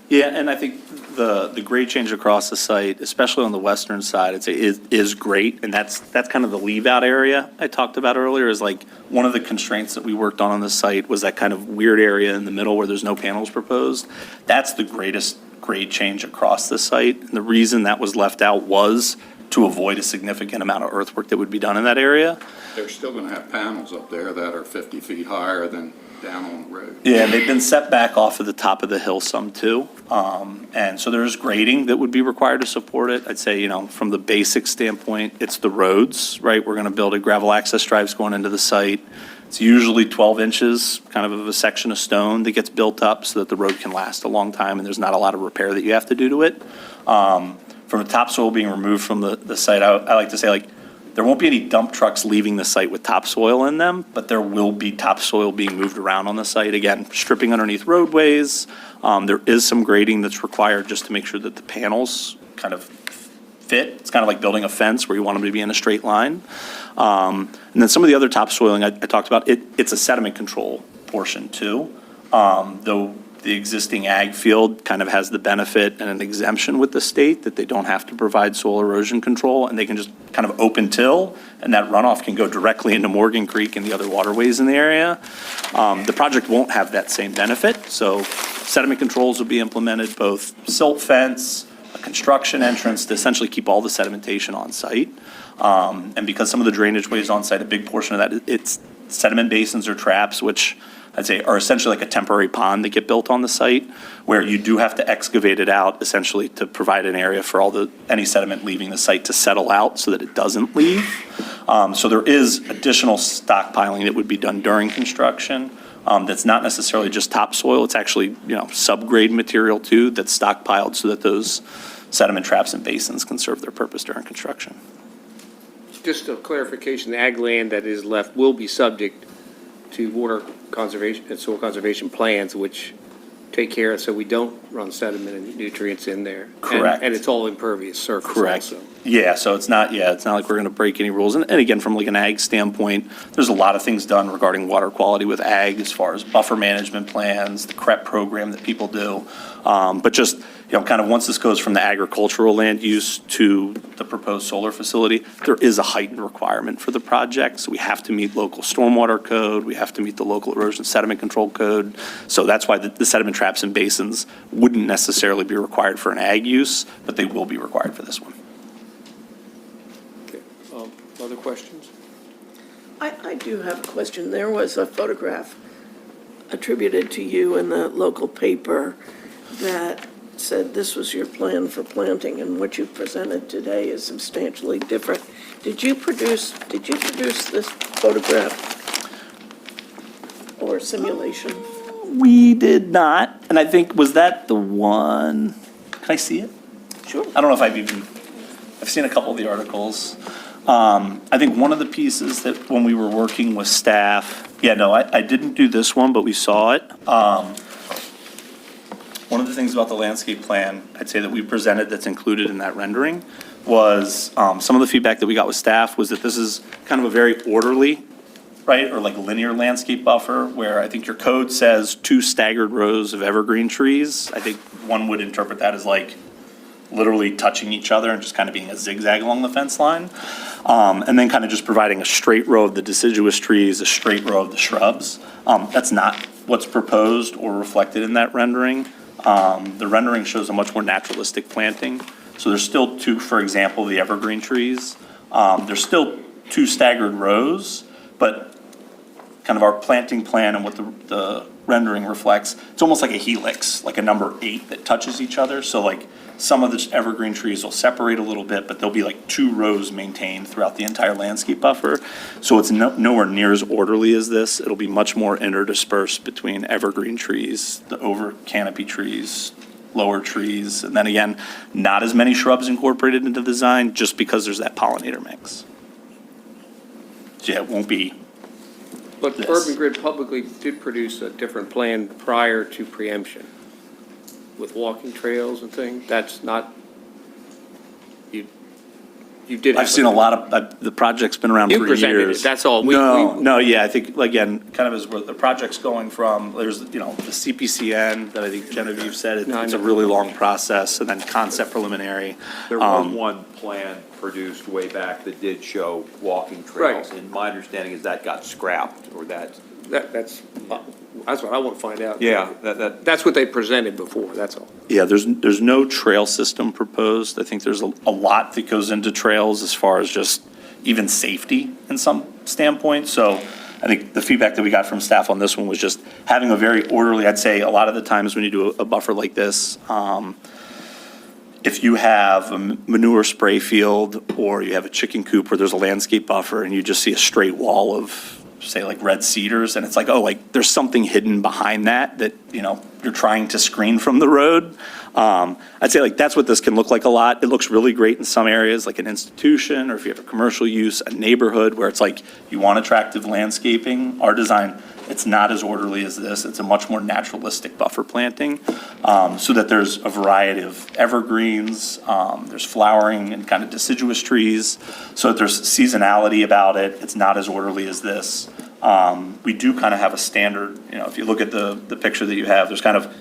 Yeah, and I think the grade change across the site, especially on the western side, I'd say is great, and that's kind of the leave-out area I talked about earlier, is like, one of the constraints that we worked on the site was that kind of weird area in the middle where there's no panels proposed. That's the greatest grade change across the site, and the reason that was left out was to avoid a significant amount of earthwork that would be done in that area. They're still going to have panels up there that are 50 feet higher than down on the road. Yeah, they've been set back off of the top of the hill some too. And so there's grading that would be required to support it. I'd say, from the basic standpoint, it's the roads, right? We're going to build a gravel access drives going into the site. It's usually 12 inches, kind of a section of stone that gets built up so that the road can last a long time and there's not a lot of repair that you have to do to it. From the topsoil being removed from the site, I like to say, like, there won't be any dump trucks leaving the site with topsoil in them, but there will be topsoil being moved around on the site. Again, stripping underneath roadways. There is some grading that's required just to make sure that the panels kind of fit. It's kind of like building a fence where you want them to be in a straight line. And then some of the other topsoiling I talked about, it's a sediment control portion too. Though the existing ag field kind of has the benefit and an exemption with the state that they don't have to provide soil erosion control, and they can just kind of open till, and that runoff can go directly into Morgan Creek and the other waterways in the area. The project won't have that same benefit, so sediment controls will be implemented, both silt fence, a construction entrance to essentially keep all the sedimentation on site. And because some of the drainage ways on site, a big portion of that, it's sediment basins or traps, which I'd say are essentially like a temporary pond that get built on the site, where you do have to excavate it out essentially to provide an area for any sediment leaving the site to settle out so that it doesn't leave. So there is additional stockpiling that would be done during construction. That's not necessarily just topsoil. It's actually, subgrade material too that's stockpiled so that those sediment traps and basins can serve their purpose during construction. Just a clarification, the ag land that is left will be subject to water conservation and soil conservation plans, which take care of so we don't run sediment and nutrients in there. And- Correct. And it's all impervious surface Correct. also. Yeah, so it's not like we're going to break any rules. And again, from like an ag standpoint, there's a lot of things done regarding water quality with ag as far as buffer management plans, the CREP program that people do. But just, kind of once this goes from the agricultural land use to the proposed solar facility, there is a heightened requirement for the project. So we have to meet local stormwater code, we have to meet the local erosion sediment control code. So that's why the sediment traps and basins wouldn't necessarily be required for an ag use, but they will be required for this one. Okay. Other questions? I do have a question. There was a photograph attributed to you in the local paper that said this was your plan for planting, and what you presented today is substantially different. Did you produce this photograph or simulation? We did not, and I think, was that the one, can I see it? Sure. I don't know if I've seen a couple of the articles. I think one of the pieces that when we were working with staff, I didn't do this one, but we saw it. One of the things about the landscape plan, I'd say that we presented that's included in that rendering was, some of the feedback that we got with staff was that this is kind of a very orderly, right, or like linear landscape buffer, where I think your code says 2 staggered rows of evergreen trees. I think one would interpret that as like literally touching each other and just kind of being a zigzag along the fence line. And then kind of just providing a straight row of the deciduous trees, a straight row of the shrubs. That's not what's proposed or reflected in that rendering. The rendering shows a much more naturalistic planting. So there's still 2, for example, the evergreen trees. There's still 2 staggered rows, but kind of our planting plan and what the rendering reflects, it's almost like a helix, like a number 8 that touches each other. So like some of the evergreen trees will separate a little bit, but there'll be like 2 rows maintained throughout the entire landscape buffer. So it's nowhere near as orderly as this. It'll be much more interdispersed between evergreen trees, the over canopy trees, lower trees, and then again, not as many shrubs incorporated into the design just because there's that pollinator mix. So yeah, it won't be. But This. Urban Grid publicly did produce a different plan prior to preemption with walking trails and things. That's not, you did. I've seen a lot of, the project's been around for You years. presented it, that's all. I think, again, kind of as where the project's going from, there's, the CPCN that I think Genevieve said, No, I it's a know. really long process, and then concept preliminary. There was one plan produced way back that did show walking trails. Right. And my understanding is that got scrapped, or that, That's what I want to find out. that, That's what they presented before, that's all. Yeah, there's no trail system proposed. I think there's a lot that goes into trails as far as just even safety in some standpoint. So I think the feedback that we got from staff on this one was just having a very orderly, I'd say a lot of the times when you do a buffer like this, if you have a manure spray field or you have a chicken coop where there's a landscape buffer and you just see a straight wall of, say, like red cedars, and it's like, oh, like there's something hidden behind that you're trying to screen from the road. I'd say like that's what this can look like a lot. It looks really great in some areas, like an institution, or if you have a commercial use, a neighborhood where it's like you want attractive landscaping. Our design, it's not as orderly as this. It's a much more naturalistic buffer planting, so that there's a variety of evergreens, there's flowering and kind of deciduous trees, so that there's seasonality about it. It's not as orderly as this. We do kind of have a standard, if you look at the picture that you have, there's kind of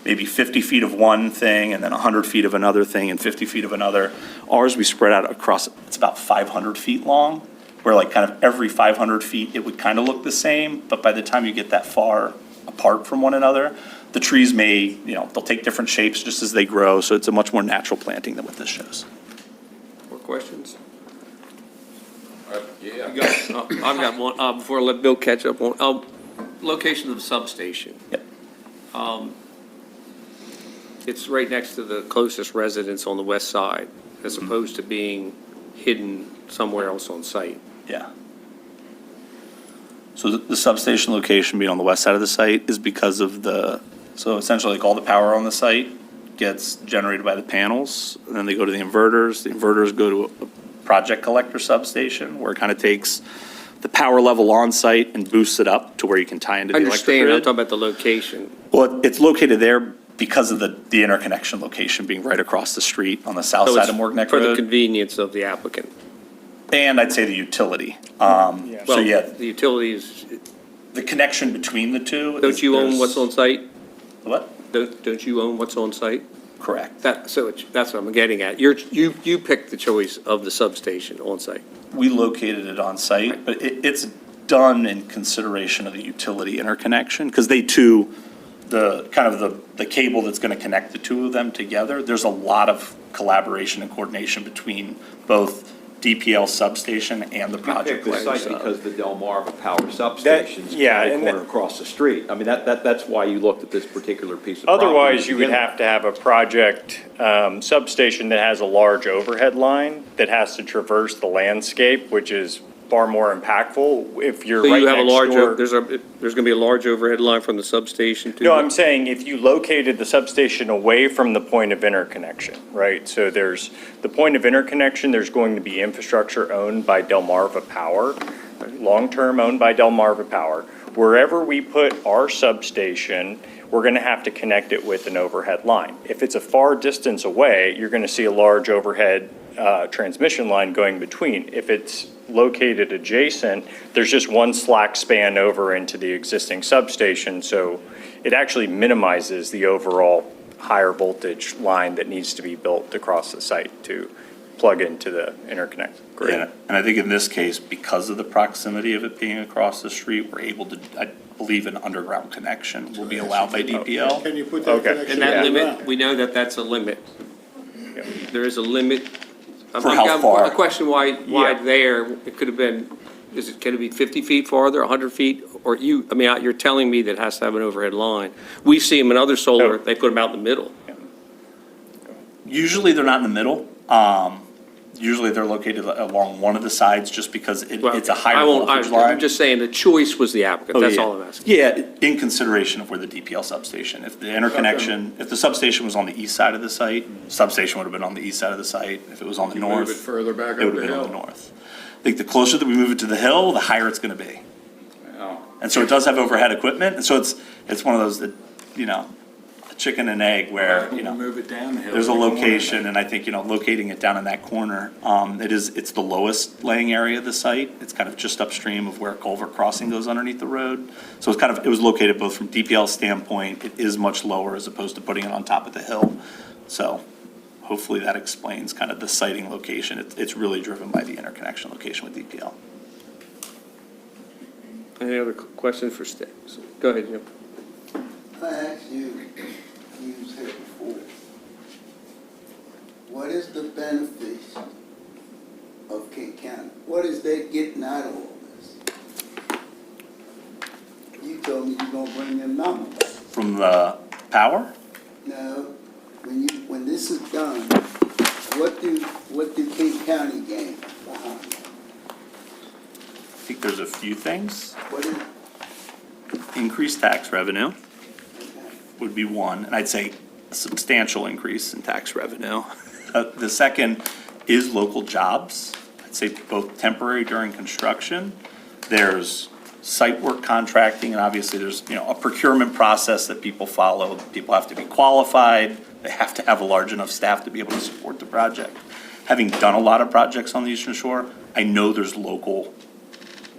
maybe 50 feet of one thing and then 100 feet of another thing and 50 feet of another. Ours, we spread out across, it's about 500 feet long, where like kind of every 500 feet, it would kind of look the same, but by the time you get that far apart from one another, the trees may, they'll take different shapes just as they grow, so it's a much more natural planting than what this shows. More questions? Yeah. I've got one, before I let Bill catch up on, location of the substation. Yep. It's right next to the closest residence on the west side, as opposed to being hidden somewhere else on site. Yeah. So the substation location being on the west side of the site is because of so essentially like all the power on the site gets generated by the panels, and then they go to the inverters. The inverters go to a project collector substation where it kind of takes the power level on site and boosts it up to where you can tie into the electric Understand, I'm grid. talking about the location. Well, it's located there because of the interconnection location being right across the street on the south So side it's of Morgneck for the Road. convenience of the applicant. And I'd say the utility. Well, So yeah, the utilities, the connection between the two. don't you own what's on site? What? Don't you own what's on site? Correct. That's what I'm getting at. You picked the choice of the substation on site. We located it on site, but it's done in consideration of the utility interconnection, because they too, the cable that's going to connect the two of them together, there's a lot of collaboration and coordination between both DPL substation and the You project picked the layers. site because the Delmarva Power Substation's yeah, right and corner across the street. I mean, that's why you looked at this particular piece of property. Otherwise, to you would begin with. have to have a project substation that has a large overhead line that has to traverse the landscape, which is far more impactful if you're So right you have a next large, door. there's going to be a large overhead line from the substation to. No, I'm saying if you located the substation away from the point of interconnection, right? So there's the point of interconnection, there's going to be infrastructure owned by Delmarva Power, long-term owned by Delmarva Power. Wherever we put our substation, we're going to have to connect it with an overhead line. If it's a far distance away, you're going to see a large overhead transmission line going between. If it's located adjacent, there's just one slack span over into the existing substation, so it actually minimizes the overall higher voltage line that needs to be built across the site to plug into the interconnect grid. And I think in this case, because of the proximity of it being across the street, we're able to, I believe an underground connection will be allowed by DPL. Can you put that Okay. connection And that in the limit, ground? we know that that's a limit. There is a limit. For how far? A question why Yeah. there, it could have been, can it be 50 feet farther, 100 feet? Or you're telling me that it has to have an overhead line. We see them in other solar, No. they put them out in the middle. Usually they're not in the middle. Usually they're located along one of the sides just because it's a higher voltage line. I'm just saying, the choice was the applicant, Oh, that's yeah. all I'm asking. Yeah, in consideration of where the DPL substation, if the interconnection, if the substation was on the east side of the site, substation would have been on the east side of the site. If it was on the You north, move it further back it would up have the been on the hill. north. I think the closer that we move it to the hill, the higher it's gonna be. Oh. And so it does have overhead equipment, and so it's one of those that, a chicken and egg where, Move it down the hill. there's a location, and I think, locating it down in that corner, it's the lowest laying area of the site. It's kind of just upstream of where culvert crossing goes underneath the road. So it was located both from DPL standpoint, it is much lower as opposed to putting it on top of the hill. So hopefully that explains kind of the siting location. It's really driven by the interconnection location with DPL. Any other questions for Stan? Go ahead, Jim. I asked you said before, what is the benefits of Kent County? What is they getting out of all this? You told me you're gonna bring them numbers back. From the power, No, when this is done, what do Kent County gain behind it? I think there's a few things. What is, Increased tax revenue okay. would be one, and I'd say a substantial increase in tax revenue. The second is local jobs. I'd say both temporary during construction. There's site work contracting, and obviously there's, a procurement process that people follow. People have to be qualified. They have to have a large enough staff to be able to support the project. Having done a lot of projects on the Eastern Shore, I know there's local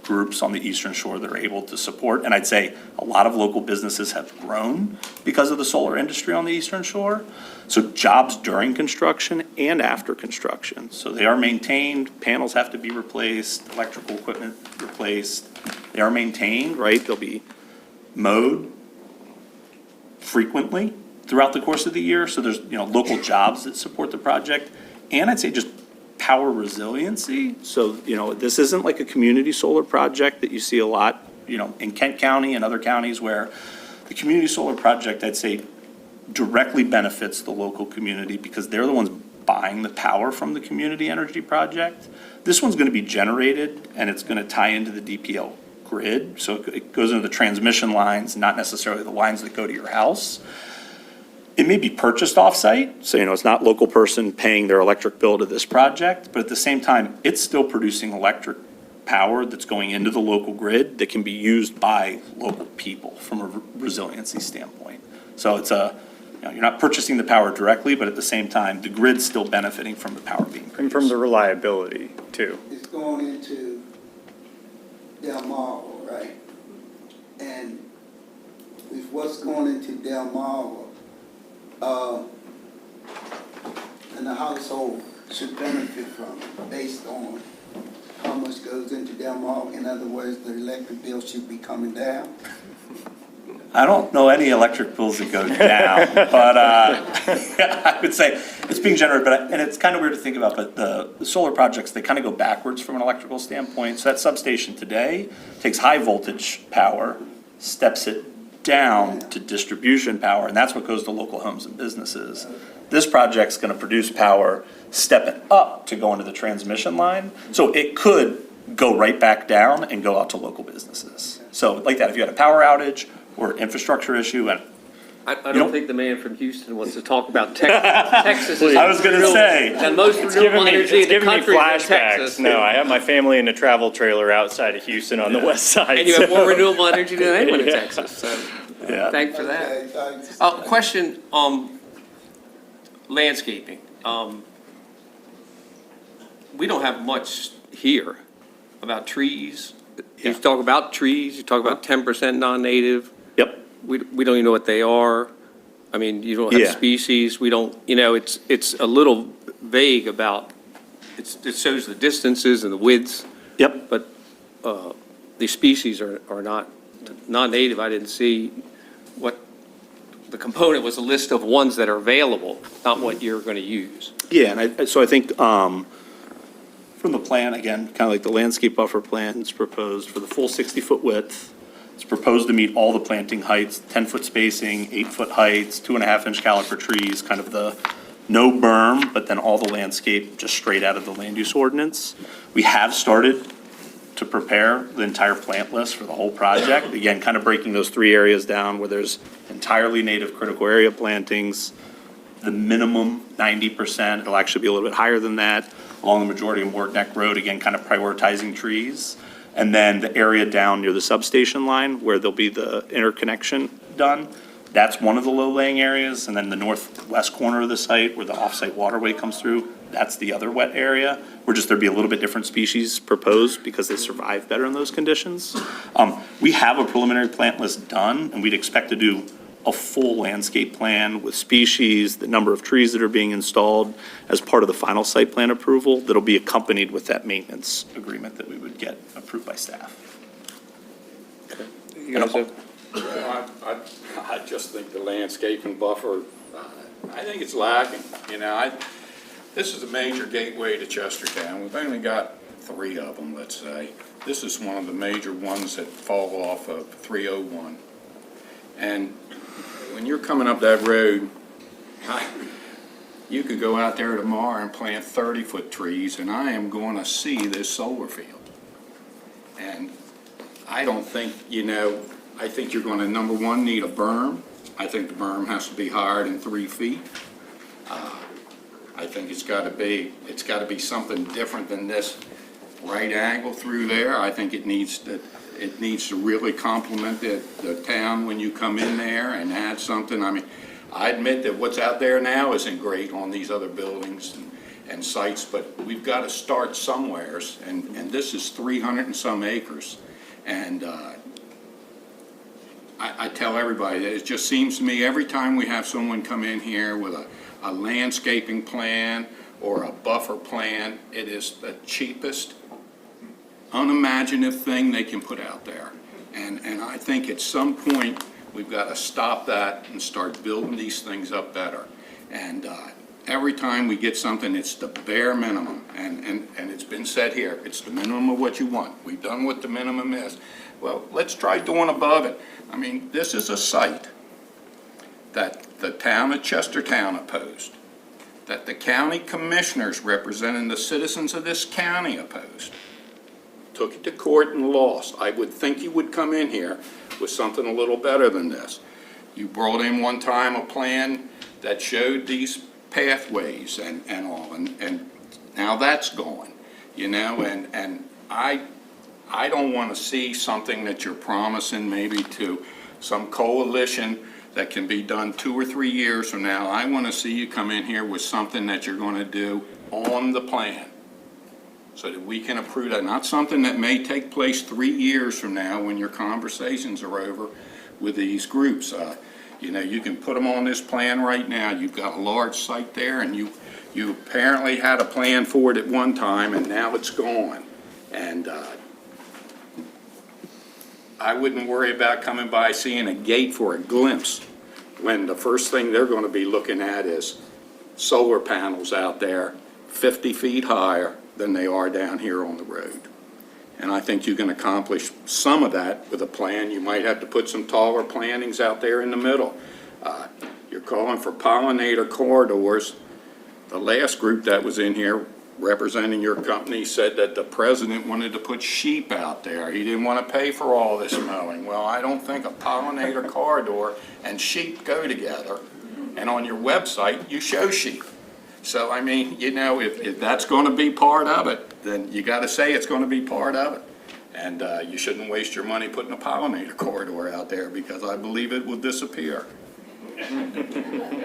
groups on the Eastern Shore that are able to support. And I'd say a lot of local businesses have grown because of the solar industry on the Eastern Shore. So jobs during construction and after construction. So they are maintained, panels have to be replaced, electrical equipment replaced. They are maintained, right? They'll be mowed frequently throughout the course of the year. So there's, local jobs that support the project. And I'd say just power resiliency. So, this isn't like a community solar project that you see a lot, in Kent County and other counties where the community solar project, I'd say, directly benefits the local community because they're the ones buying the power from the community energy project. This one's gonna be generated and it's gonna tie into the DPL grid. So it goes into the transmission lines, not necessarily the lines that go to your house. It may be purchased off-site, so it's not local person paying their electric bill to this project, but at the same time, it's still producing electric power that's going into the local grid that can be used by local people from a resiliency standpoint. So it's you're not purchasing the power directly, but at the same time, the grid's still benefiting from the power being produced. And from the reliability, too. It's going into Del Mar, right? And with what's going into Del Mar, and the household should benefit from it based on how much goes into Del Mar. In other words, the electric bill should be coming down. I don't know any electric bills that go down, but I would say it's being generated, and it's kind of weird to think about, but the solar projects, they kind of go backwards from an electrical standpoint. So that substation today takes high voltage power, steps it down to distribution power, and that's what goes to local homes and businesses. This project's gonna produce power, step it up to go into the transmission line, so it could go right back down and go out to local businesses. So like that, if you had a power outage or infrastructure issue, and I You don't don't- think the man from Houston wants to talk about Texas. I was gonna say, And most renewable energy in the country is in Texas. No, I have my family in a travel trailer outside of Houston on the west side. And you have so- more renewable energy than anyone in Yeah. Texas, so yeah. thanks for that. Okay, thanks. Question, landscaping. We don't have much here about trees. You Yeah. talk about trees, you talk about 10% non-native. Yep. We don't even know what they are. I mean, you don't have Yeah. species, we don't, it's a little vague about, it shows the distances and the widths, Yep. but the species are not, non-native, I didn't see what, the component was a list of ones that are available, not what you're going to use. Yeah, and so I think, from the plan, again, kind of like the landscape buffer plan is proposed for the full 60-foot width. It's proposed to meet all the planting heights, 10-foot spacing, 8-foot heights, 2.5-inch caliper trees, kind of the no berm, but then all the landscape just straight out of the land use ordinance. We have started to prepare the entire plant list for the whole project. Again, kind of breaking those three areas down where there's entirely native critical area plantings, the minimum 90%, it'll actually be a little bit higher than that, along the majority of Ward Neck Road, again, kind of prioritizing trees. And then the area down near the substation line where there'll be the interconnection done, that's one of the low-laying areas. And then the northwest corner of the site where the off-site waterway comes through, that's the other wet area, where just there'd be a little bit different species proposed because they survive better in those conditions. We have a preliminary plant list done, and we'd expect to do a full landscape plan with species, the number of trees that are being installed as part of the final site plan approval that'll be accompanied with that maintenance agreement that we would get approved by staff. You guys have- I just think the landscaping buffer, I think it's lacking, this is a major gateway to Chestertown. We've only got 3 of them, let's say. This is one of the major ones that fall off of 301. And when you're coming up that road, you could go out there tomorrow and plant 30-foot trees, and I am going to see this solar field. And I don't think, I think you're going to, number one, need a berm. I think the berm has to be higher than 3 feet. I think it's got to be something different than this right angle through there. I think it needs to really complement the town when you come in there and add something. I mean, I admit that what's out there now isn't great on these other buildings and sites, but we've got to start somewheres, and this is 300 and some acres. And I tell everybody that it just seems to me every time we have someone come in here with a landscaping plan or a buffer plan, it is the cheapest, unimaginative thing they can put out there. And I think at some point, we've got to stop that and start building these things up better. And every time we get something, it's the bare minimum. And it's been said here, it's the minimum of what you want. We've done what the minimum is. Well, let's try doing above it. I mean, this is a site that the town of Chestertown opposed, that the county commissioners representing the citizens of this county opposed. Took it to court and lost. I would think you would come in here with something a little better than this. You brought in one time a plan that showed these pathways and all, and now that's gone, and I I don't want to see something that you're promising maybe to some coalition that can be done 2 or 3 years from now. I want to see you come in here with something that you're going to do on the plan so that we can approve that, not something that may take place 3 years from now when your conversations are over with these groups. You know, you can put them on this plan right now. You've got a large site there, and you apparently had a plan for it at one time, and now it's gone. And I wouldn't worry about coming by seeing a gate for a glimpse when the first thing they're going to be looking at is solar panels out there 50 feet higher than they are down here on the road. And I think you can accomplish some of that with a plan. You might have to put some taller plantings out there in the middle. You're calling for pollinator corridors. The last group that was in here representing your company said that the president wanted to put sheep out there. He didn't want to pay for all this mowing. Well, I don't think a pollinator corridor and sheep go together. And on your website, you show sheep. So, I mean, you know, if that's going to be part of it, then you got to say it's going to be part of it. And you shouldn't waste your money putting a pollinator corridor out there because I believe it will disappear.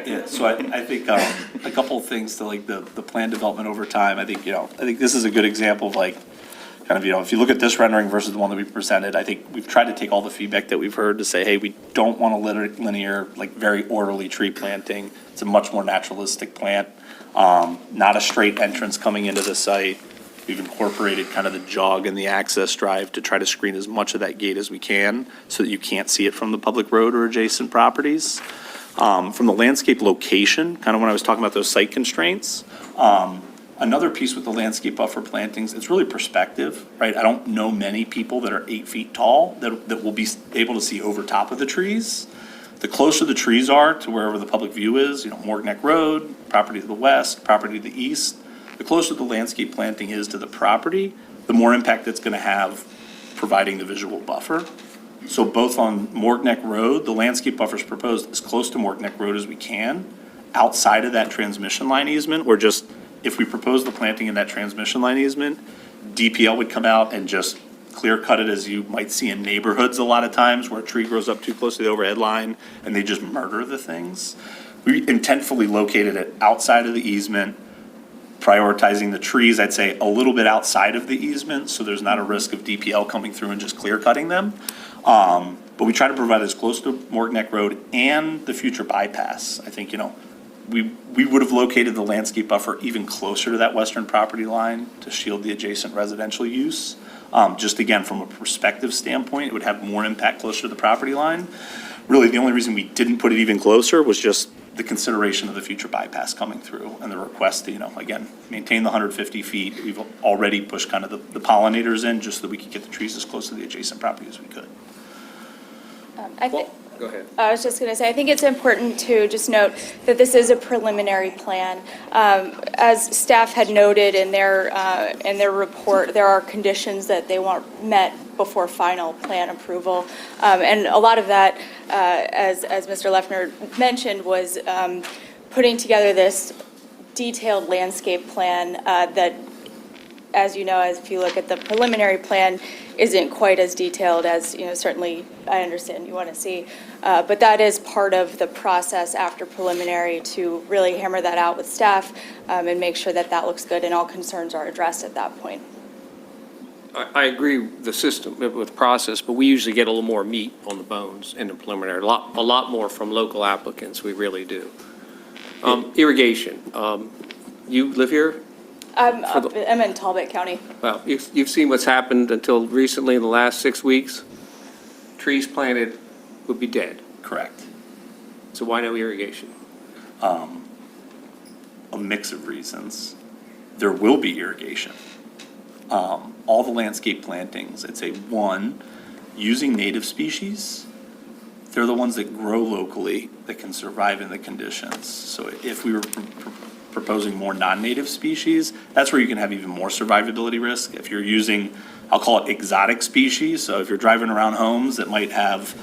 Yeah, so I think a couple of things to like the plan development over time. I think this is a good example of like, kind of, if you look at this rendering versus the one that we presented, I think we've tried to take all the feedback that we've heard to say, hey, we don't want a linear, like very orderly tree planting. It's a much more naturalistic plant, not a straight entrance coming into the site. We've incorporated kind of the jog and the access drive to try to screen as much of that gate as we can so that you can't see it from the public road or adjacent properties. From the landscape location, kind of when I was talking about those site constraints, another piece with the landscape buffer plantings, it's really perspective, right? I don't know many people that are 8 feet tall that will be able to see over top of the trees. The closer the trees are to wherever the public view is, Morgan Neck Road, property to the west, property to the east, the closer the landscape planting is to the property, the more impact it's going to have providing the visual buffer. So both on Morgan Neck Road, the landscape buffer is proposed as close to Morgan Neck Road as we can, outside of that transmission line easement, or just, if we propose the planting in that transmission line easement, DPL would come out and just clear cut it, as you might see in neighborhoods a lot of times where a tree grows up too close to the overhead line and they just murder the things. We intentfully located it outside of the easement, prioritizing the trees, I'd say, a little bit outside of the easement, so there's not a risk of DPL coming through and just clear cutting them. But we try to provide as close to Morgan Neck Road and the future bypass. I think, we would have located the landscape buffer even closer to that western property line to shield the adjacent residential use. Just again, from a perspective standpoint, it would have more impact closer to the property line. Really, the only reason we didn't put it even closer was just the consideration of the future bypass coming through and the request to, again, maintain the 150 feet. We've already pushed kind of the pollinators in just so that we could get the trees as close to the adjacent property as we could. Go ahead. I was just going to say, I think it's important to just note that this is a preliminary plan. As staff had noted in their report, there are conditions that they want met before final plan approval. And a lot of that, as Mr. Leffner mentioned, was putting together this detailed landscape plan that, as you know, if you look at the preliminary plan, isn't quite as detailed as, certainly I understand you want to see. But that is part of the process after preliminary to really hammer that out with staff and make sure that that looks good and all concerns are addressed at that point. I agree with the system, with the process, but we usually get a little more meat on the bones in the preliminary, a lot more from local applicants, we really do. Irrigation, you live here? I'm in Talbot County. Well, you've seen what's happened until recently in the last 6 weeks. Trees planted would be dead. Correct. So why no irrigation? A mix of reasons. There will be irrigation. All the landscape plantings, I'd say, one, using native species, they're the ones that grow locally that can survive in the conditions. So if we were proposing more non-native species, that's where you can have even more survivability risk. If you're using, I'll call it exotic species, so if you're driving around homes that might have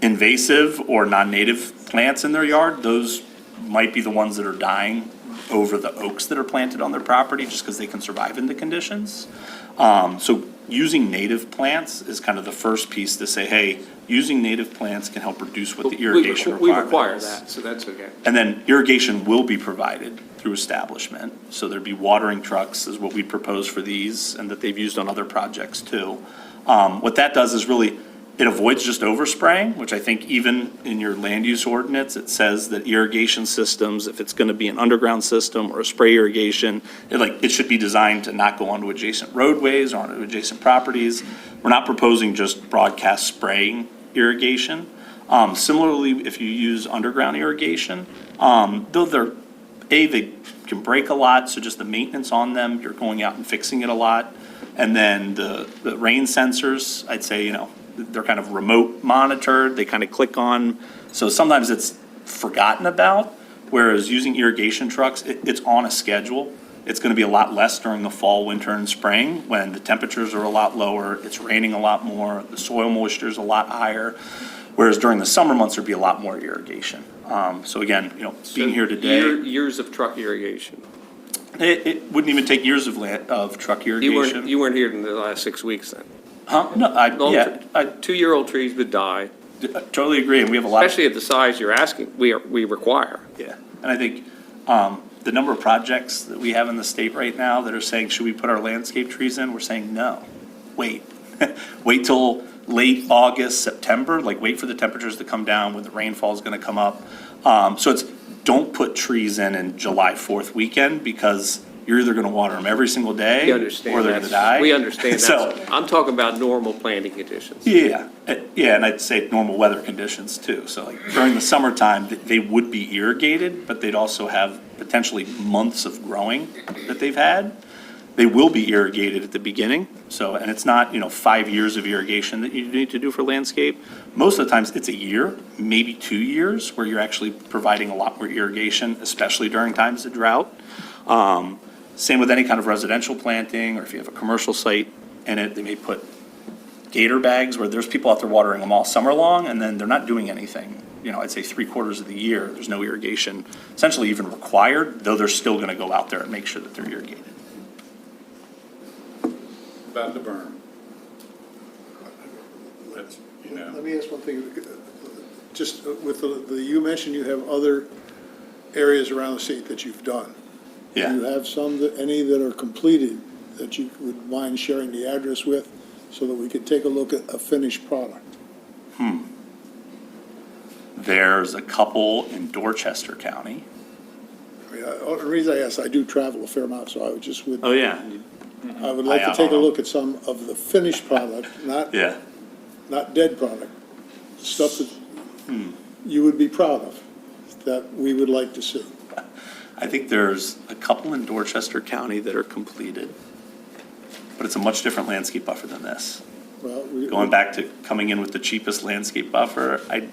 invasive or non-native plants in their yard, those might be the ones that are dying over the oaks that are planted on their property just because they can survive in the conditions. So using native plants is kind of the first piece to say, hey, using native plants can help reduce what the irrigation We requirement require is. that, so that's okay. And then irrigation will be provided through establishment. So there'd be watering trucks is what we propose for these and that they've used on other projects too. What that does is really, it avoids just overspraying, which I think even in your land use ordinance, it says that irrigation systems, if it's gonna be an underground system or a spray irrigation, it should be designed to not go onto adjacent roadways or onto adjacent properties. We're not proposing just broadcast spraying irrigation. Similarly, if you use underground irrigation, though they can break a lot, so just the maintenance on them, you're going out and fixing it a lot. And then the rain sensors, I'd say, they're kind of remote monitored, they kind of click on, so sometimes it's forgotten about. Whereas using irrigation trucks, it's on a schedule. It's gonna be a lot less during the fall, winter, and spring, when the temperatures are a lot lower, it's raining a lot more, the soil moisture is a lot higher. Whereas during the summer months, there'd be a lot more irrigation. So again, being here today, Years of truck irrigation. it wouldn't even take years of truck irrigation. You weren't here in the last 6 weeks then. Huh? No, I 2-year-old trees would die, totally agree, and we have a lot. especially at the size you're asking, we require. Yeah, and I think, the number of projects that we have in the state right now that are saying, should we put our landscape trees in? We're saying, no, wait. Wait till late August, September, wait for the temperatures to come down when the rainfall is gonna come up. So don't put trees in July 4th weekend, because you're either gonna water them every single day, We or understand they're that. gonna die. We understand So, that. I'm talking about normal planting conditions. yeah, and I'd say normal weather conditions too. So during the summertime, they would be irrigated, but they'd also have potentially months of growing that they've had. They will be irrigated at the beginning, and it's not, 5 years of irrigation that you need to do for landscape. Most of the times, it's a year, maybe 2 years, where you're actually providing a lot more irrigation, especially during times of drought. Same with any kind of residential planting, or if you have a commercial site in it, they may put gator bags where there's people out there watering them all summer long, and then they're not doing anything. I'd say 3/4 of the year, there's no irrigation essentially even required, though they're still gonna go out there and make sure that they're irrigated. About the berm. That's, Let me ask one thing, just with you mentioned you have other areas around the state that you've done. Do you have any that are completed that you would mind sharing the address with, so that we could take a look at a finished product? There's a couple in Dorchester County. I mean, the reason I ask, I do travel a fair amount, so I would Oh, yeah. I would like to take a look at some of the finished product, Yeah. not dead product, stuff that you would be proud of, that we would like to see. I think there's a couple in Dorchester County that are completed, but it's a much different landscape buffer than this. Well, Going back to coming in with the cheapest landscape buffer, I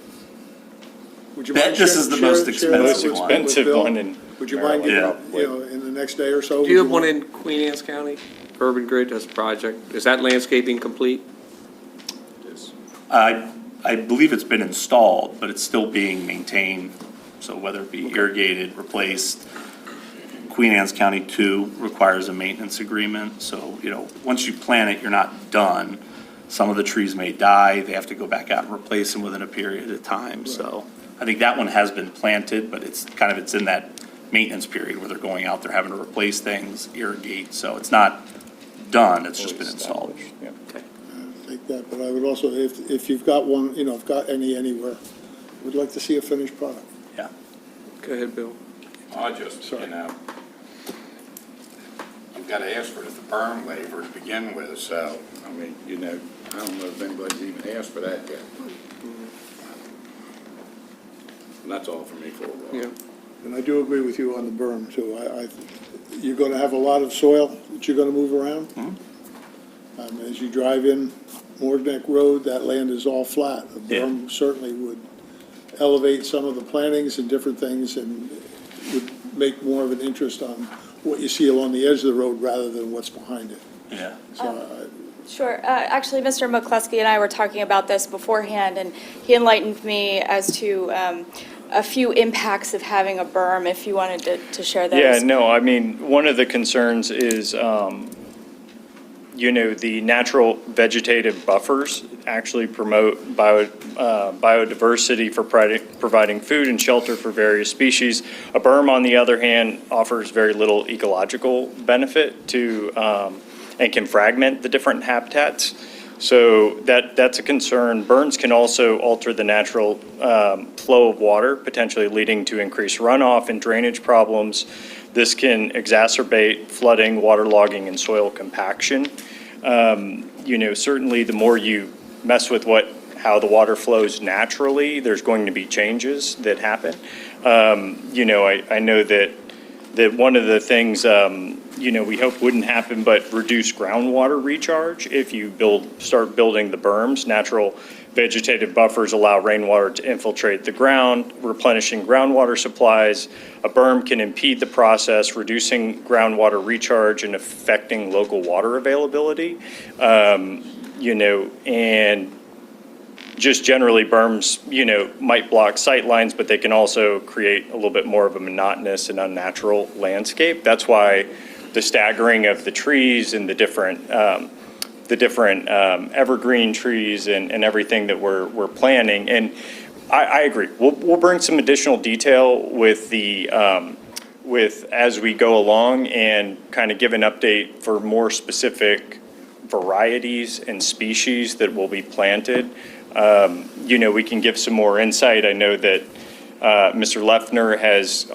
would you bet mind this is the sharing most that expensive with one. Bill? Expensive one in Would you mind Maryland, getting, in the next day or so? Do you have would one in Queen Anne's County? Urban Grid has a project. Is that landscaping complete? I believe it's been installed, but it's still being maintained, so whether it be irrigated, replaced. Queen Anne's County too requires a maintenance agreement, so, once you plant it, you're not done. Some of the trees may die, they have to go back out and replace them within a period of time, so. I think that one has been planted, but it's in that maintenance period where they're going out there having to replace things, irrigate, so it's not done, it's just been installed. Yeah. Take that, but I would also, if you've got one, if got anywhere, would like to see a finished product. Yeah. Go ahead, Bill. I just, you've got to ask for the berm waiver to begin with, so, I don't know if anybody's even asked for that yet. And that's all for me for a while. Yeah. And I do agree with you on the berm too. You're gonna have a lot of soil that you're gonna move around. As you drive in Morgneck Road, that land is all flat. A berm certainly would elevate some of the plantings and different things, and would make more of an interest on what you see along the edge of the road rather than what's behind it. Yeah. So, Sure. Actually, Mr. McCluskey and I were talking about this beforehand, and he enlightened me as to a few impacts of having a berm, if you wanted to share those. Yeah, no, one of the concerns is the natural vegetative buffers actually promote biodiversity for providing food and shelter for various species. A berm, on the other hand, offers very little ecological benefit to, and can fragment the different habitats. So that's a concern. Berms can also alter the natural flow of water, potentially leading to increased runoff and drainage problems. This can exacerbate flooding, waterlogging, and soil compaction. Certainly the more you mess with how the water flows naturally, there's going to be changes that happen. I know that one of the things, we hope wouldn't happen, but reduce groundwater recharge. If you start building the berms, natural vegetative buffers allow rainwater to infiltrate the ground, replenishing groundwater supplies. A berm can impede the process, reducing groundwater recharge and affecting local water availability. And just generally berms, might block sight lines, but they can also create a little bit more of a monotonous and unnatural landscape. That's why the staggering of the trees and the different evergreen trees and everything that we're planning. And I agree. We'll bring some additional detail with as we go along and kind of give an update for more specific varieties and species that will be planted. We can give some more insight. I know that Mr. Leffner has,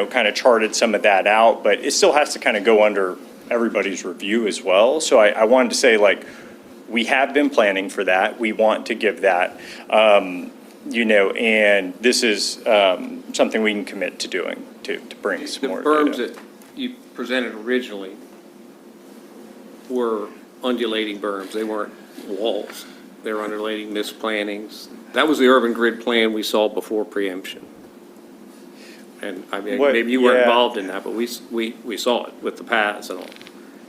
kind of charted some of that out, but it still has to kind of go under everybody's review as well. So I wanted to say, we have been planning for that. We want to give that, and this is something we can commit to doing, to bring some The more berms data. that you presented originally were undulating berms. They weren't walls. They were undulating misplantings. That was the urban grid plan we saw before preemption. And I mean, What- maybe you weren't yeah. involved in that, but we saw it with the paths and all.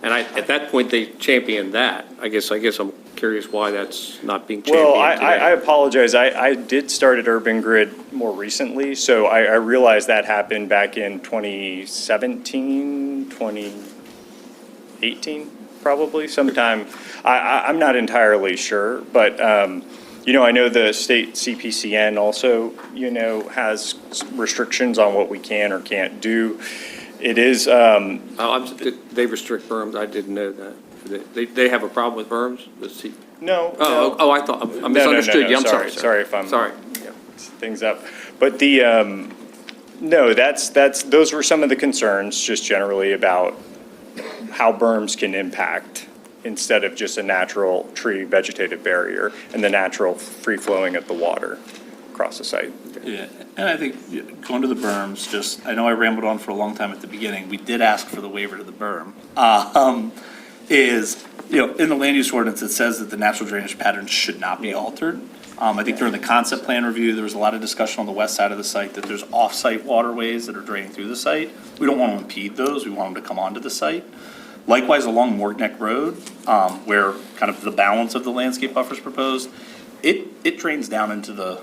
And at that point, they championed that. I guess I'm curious why that's not being championed Well, I today. apologize. I did start at Urban Grid more recently, so I realized that happened back in 2017, 2018, probably sometime. I'm not entirely sure, but, I know the state CPCN also, has restrictions on what we can or can't do. It is, They restrict berms. I didn't know that. They have a problem with berms? no. I thought, I misunderstood you. I'm sorry, sir. Sorry if I'm. Sorry. Things up. But no, those were some of the concerns, just generally about how berms can impact instead of just a natural tree vegetative barrier and the natural free flowing of the water across the site. Yeah, and I think going to the berms, I know I rambled on for a long time at the beginning. We did ask for the waiver to the berm. In the land use ordinance, it says that the natural drainage patterns should not be altered. I think during the concept plan review, there was a lot of discussion on the west side of the site that there's off-site waterways that are draining through the site. We don't want to impede those. We want them to come onto the site. Likewise, along Morg Neck Road, where kind of the balance of the landscape buffer is proposed, it drains down into the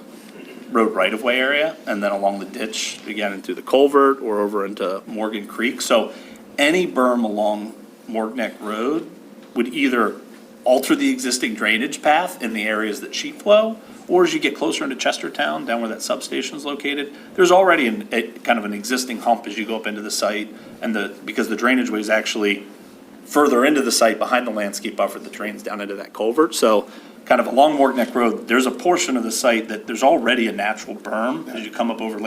road right-of-way area and then along the ditch, again, into the culvert or over into Morgan Creek. So any berm along Morg Neck Road would either alter the existing drainage path in the areas that sheet flow, or as you get closer into Chestertown, down where that substation is located, there's already kind of an existing hump as you go up into the site, and because the drainage way is actually further into the site behind the landscape buffer that drains down into that culvert. So kind of along Morg Neck Road, there's a portion of the site that there's already a natural berm as you come up over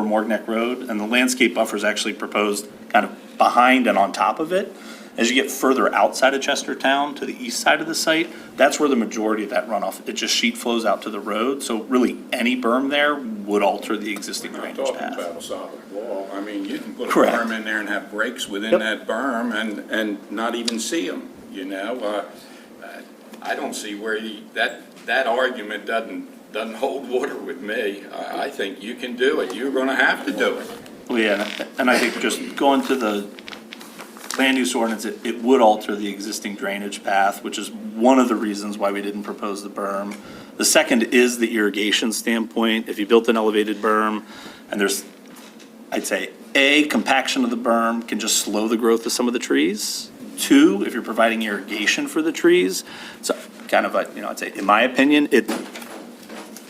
Morg Neck Road, and the landscape buffer is actually proposed kind of behind and on top of it. As you get further outside of Chestertown to the east side of the site, that's where the majority of that runoff, it just sheet flows out to the road. So really, any berm there would alter the existing drainage Talking path. about a solid wall, I mean, you can put a Correct. berm in there and have breaks within Yep. that berm and not even see them, I don't see where that argument doesn't hold water with me. I think you can do it. You're gonna have to do it. Well, yeah, and I think just going to the land use ordinance, it would alter the existing drainage path, which is one of the reasons why we didn't propose the berm. The second is the irrigation standpoint. If you built an elevated berm and there's, I'd say, compaction of the berm can just slow the growth of some of the trees. Two, if you're providing irrigation for the trees, it's kind of a, I'd say, in my opinion,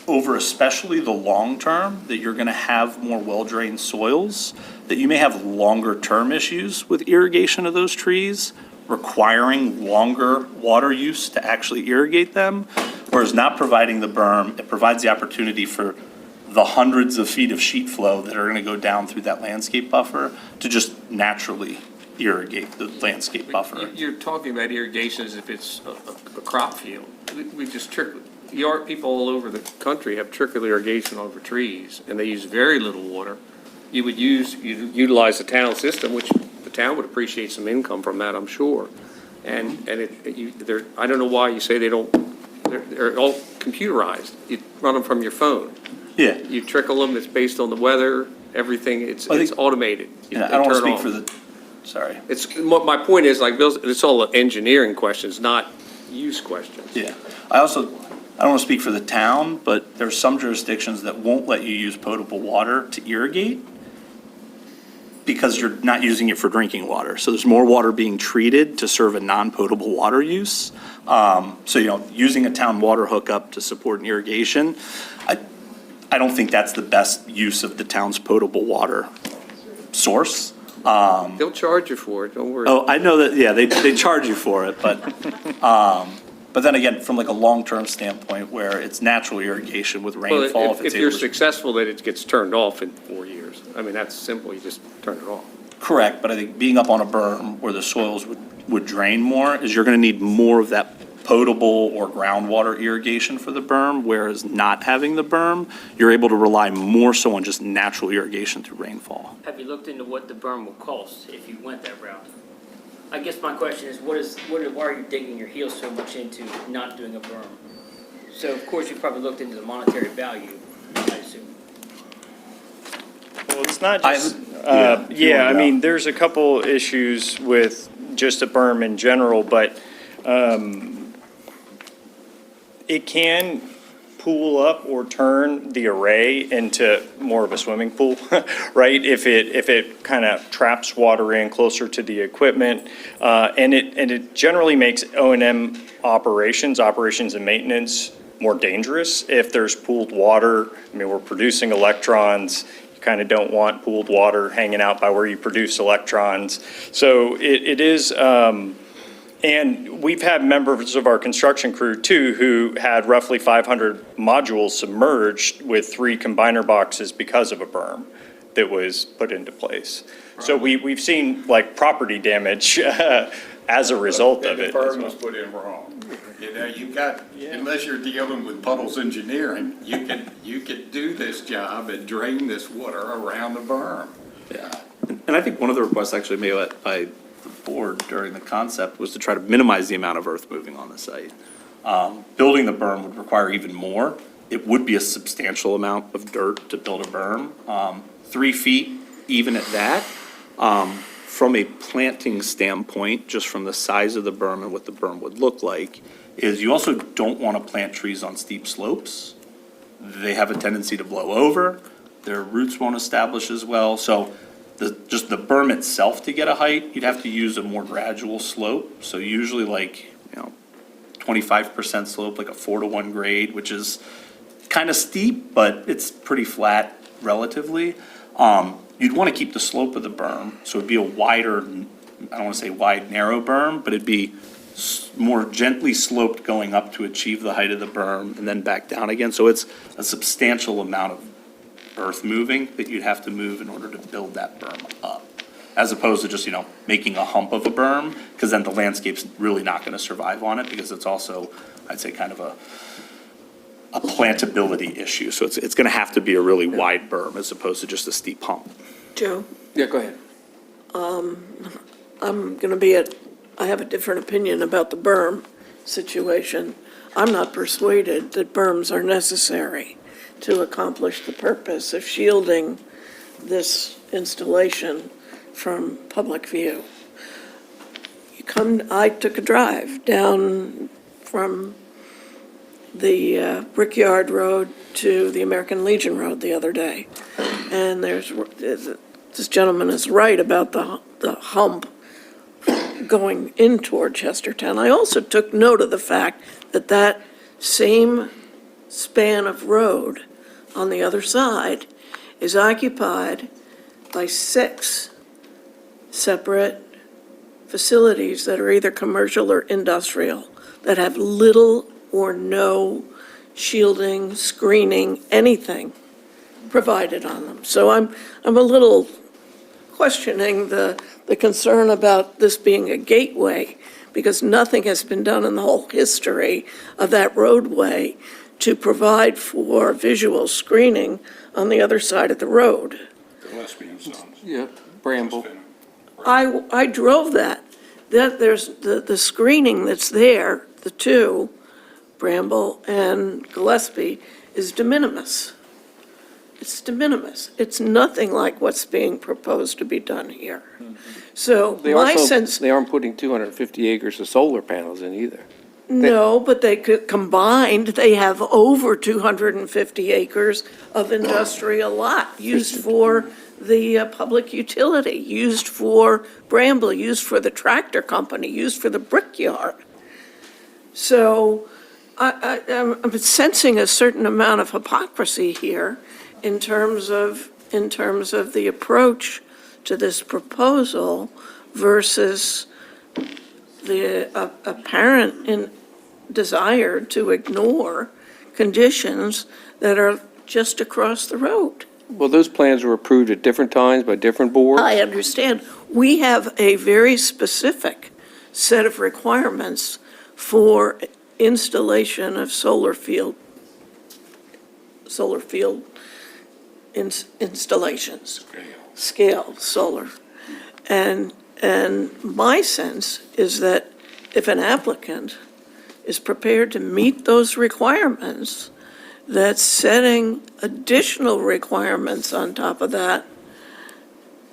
over especially the long term, that you're gonna have more well-drained soils, that you may have longer term issues with irrigation of those trees, requiring longer water use to actually irrigate them, whereas not providing the berm, it provides the opportunity for the hundreds of feet of sheet flow that are gonna go down through that landscape buffer to just naturally irrigate the landscape buffer. You're talking about irrigation as if it's a crop field. We just people all over the country have trickle irrigation over trees, and they use very little water. You'd utilize the town system, which the town would appreciate some income from that, I'm sure. And I don't know why you say they're all computerized. You run them from your phone. Yeah. You trickle them, it's based on the weather, everything, it's automated. And I don't wanna speak for sorry. My point is, like Bill's, it's all engineering questions, not use questions. Yeah. I don't want to speak for the town, but there's some jurisdictions that won't let you use potable water to irrigate because you're not using it for drinking water. So there's more water being treated to serve a non-potable water use. So, using a town water hookup to support an irrigation, I don't think that's the best use of the town's potable water source. They'll charge you for it, don't worry. Oh, I know that, yeah, they charge you for it, but then again, from like a long-term standpoint where it's natural irrigation with rainfall. Well, if you're successful, that it gets turned off in 4 years. I mean, that's simple, you just turn it off. Correct, but I think being up on a berm where the soils would drain more is you're gonna need more of that potable or groundwater irrigation for the berm, whereas not having the berm, you're able to rely more so on just natural irrigation through rainfall. Have you looked into what the berm will cost if you went that route? I guess my question is, why are you digging your heels so much into not doing a berm? So of course you probably looked into the monetary value, I assume. Well, it's not just, yeah, I mean, there's a couple issues with just a berm in general, but it can pool up or turn the array into more of a swimming pool, right? If it kind of traps water in closer to the equipment, and it generally makes O&M operations and maintenance more dangerous if there's pooled water. I mean, we're producing electrons. You kind of don't want pooled water hanging out by where you produce electrons. So it is. And we've had members of our construction crew too, who had roughly 500 modules submerged with 3 combiner boxes because of a berm that was put into place. So we've seen like property damage as a result of it. The berm was put in wrong. Unless you're dealing with Puddles Engineering, you could do this job and drain this water around the berm. Yeah, and I think one of the requests actually made by the board during the concept was to try to minimize the amount of earth moving on the site. Building the berm would require even more. It would be a substantial amount of dirt to build a berm. 3 feet, even at that, from a planting standpoint, just from the size of the berm and what the berm would look like, is you also don't want to plant trees on steep slopes. They have a tendency to blow over. Their roots won't establish as well. So just the berm itself to get a height, you'd have to use a more gradual slope. So usually 25% slope, like a 4-to-1 grade, which is kind of steep, but it's pretty flat relatively. You'd want to keep the slope of the berm, so it'd be a wider, I don't want to say wide, narrow berm, but it'd be more gently sloped going up to achieve the height of the berm and then back down again. So it's a substantial amount of earth moving that you'd have to move in order to build that berm up, as opposed to just, making a hump of a berm, because then the landscape's really not going to survive on it, because it's also, I'd say, kind of a plantability issue. So it's going to have to be a really wide berm as opposed to just a steep hump. Joe, Yeah, go ahead. I have a different opinion about the berm situation. I'm not persuaded that berms are necessary to accomplish the purpose of shielding this installation from public view. I took a drive down from the Brickyard Road to the American Legion Road the other day. And this gentleman is right about the hump going in toward Chestertown. I also took note of the fact that that same span of road on the other side is occupied by 6 separate facilities that are either commercial or industrial, that have little or no shielding, screening, anything provided on them. So I'm a little questioning the concern about this being a gateway, because nothing has been done in the whole history of that roadway to provide for visual screening on the other side of the road. Gillespie and Sons. Yeah, Bramble. I drove that. There's the screening that's there, the two, Bramble and Gillespie, is de minimis. It's de minimis. It's nothing like what's being proposed to be done here. So my sense, They aren't putting 250 acres of solar panels in either. no, but they could, combined, they have over 250 acres of industrial lot used for the public utility, used for Bramble, used for the tractor company, used for the brickyard. So I'm sensing a certain amount of hypocrisy here in terms of the approach to this proposal versus the apparent desire to ignore conditions that are just across the road. Well, those plans were approved at different times by different boards. I understand. We have a very specific set of requirements for installation of solar field installations. Scale solar. And my sense is that if an applicant is prepared to meet those requirements, that setting additional requirements on top of that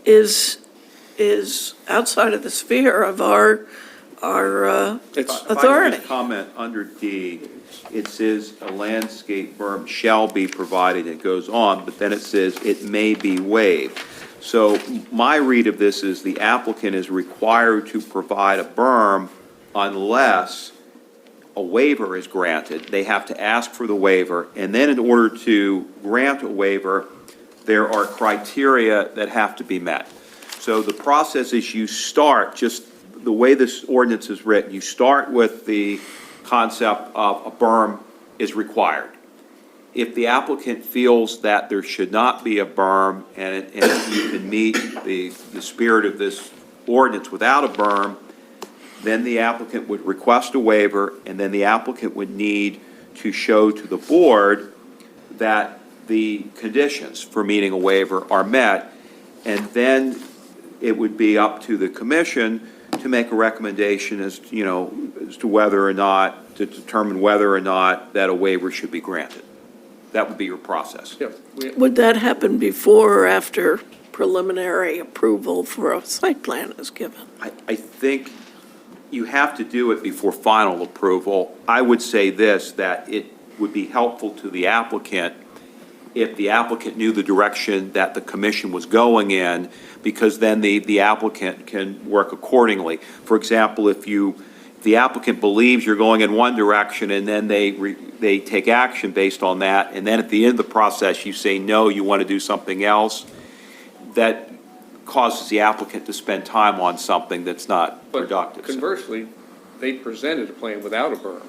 is outside of the sphere of our authority. If I could just comment, under D, it says a landscape berm shall be provided, it goes on, but then it says it may be waived. So my read of this is the applicant is required to provide a berm unless a waiver is granted. They have to ask for the waiver, and then in order to grant a waiver, there are criteria that have to be met. So the process is you start, just the way this ordinance is written, you start with the concept of a berm is required. If the applicant feels that there should not be a berm and you can meet the spirit of this ordinance without a berm, then the applicant would request a waiver, and then the applicant would need to show to the board that the conditions for meeting a waiver are met, and then it would be up to the commission to make a recommendation as to whether or not, to determine whether or not that a waiver should be granted. That would be your process. Would that happen before or after preliminary approval for a site plan is given? I think you have to do it before final approval. I would say this, that it would be helpful to the applicant if the applicant knew the direction that the commission was going in, because then the applicant can work accordingly. For example, if the applicant believes you're going in one direction and then they take action based on that, and then at the end of the process you say, no, you want to do something else, that causes the applicant to spend time on something that's not productive. But conversely, they presented a plan without a berm,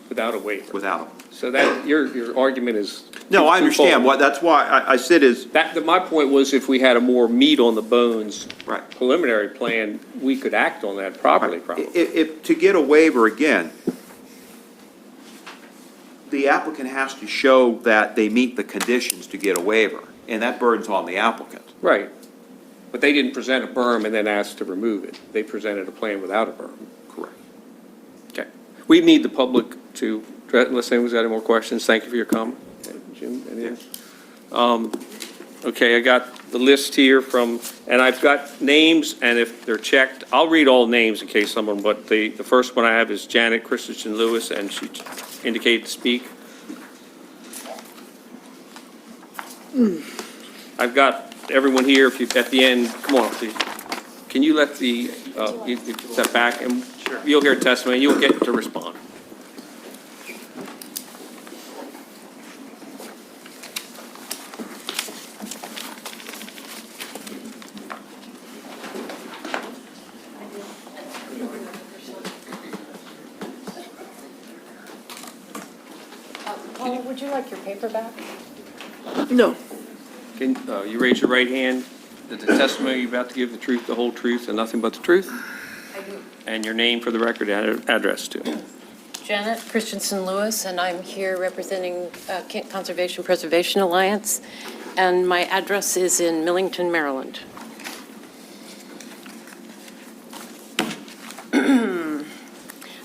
without a waiver. Without. So that, your argument is. No, I understand. That's why I said is. My point was, if we had a more meat on the bones. Right. Preliminary plan, we could act on that properly, probably. If, to get a waiver, again, the applicant has to show that they meet the conditions to get a waiver, and that burden's on the applicant. Right. But they didn't present a berm and then ask to remove it. They presented a plan without a berm. Correct. Okay. We need the public to, unless anyone's got any more questions, thank you for your comment. Jim, anything? Okay, I got the list here and I've got names, and if they're checked, I'll read all names in case someone, but the first one I have is Janet Christensen Lewis, and she indicated to speak. I've got everyone here, if you, at the end, come on, please. can you let the, you step back, and you'll hear testimony, you'll get to respond. Paul, would you like your paper back? No. Can you raise your right hand? That the testimony you're about to give the truth, the whole truth, and nothing but the truth? I do. And your name for the record and address too. Janet Christensen Lewis, and I'm here representing Kent Conservation Preservation Alliance, and my address is in Millington, Maryland.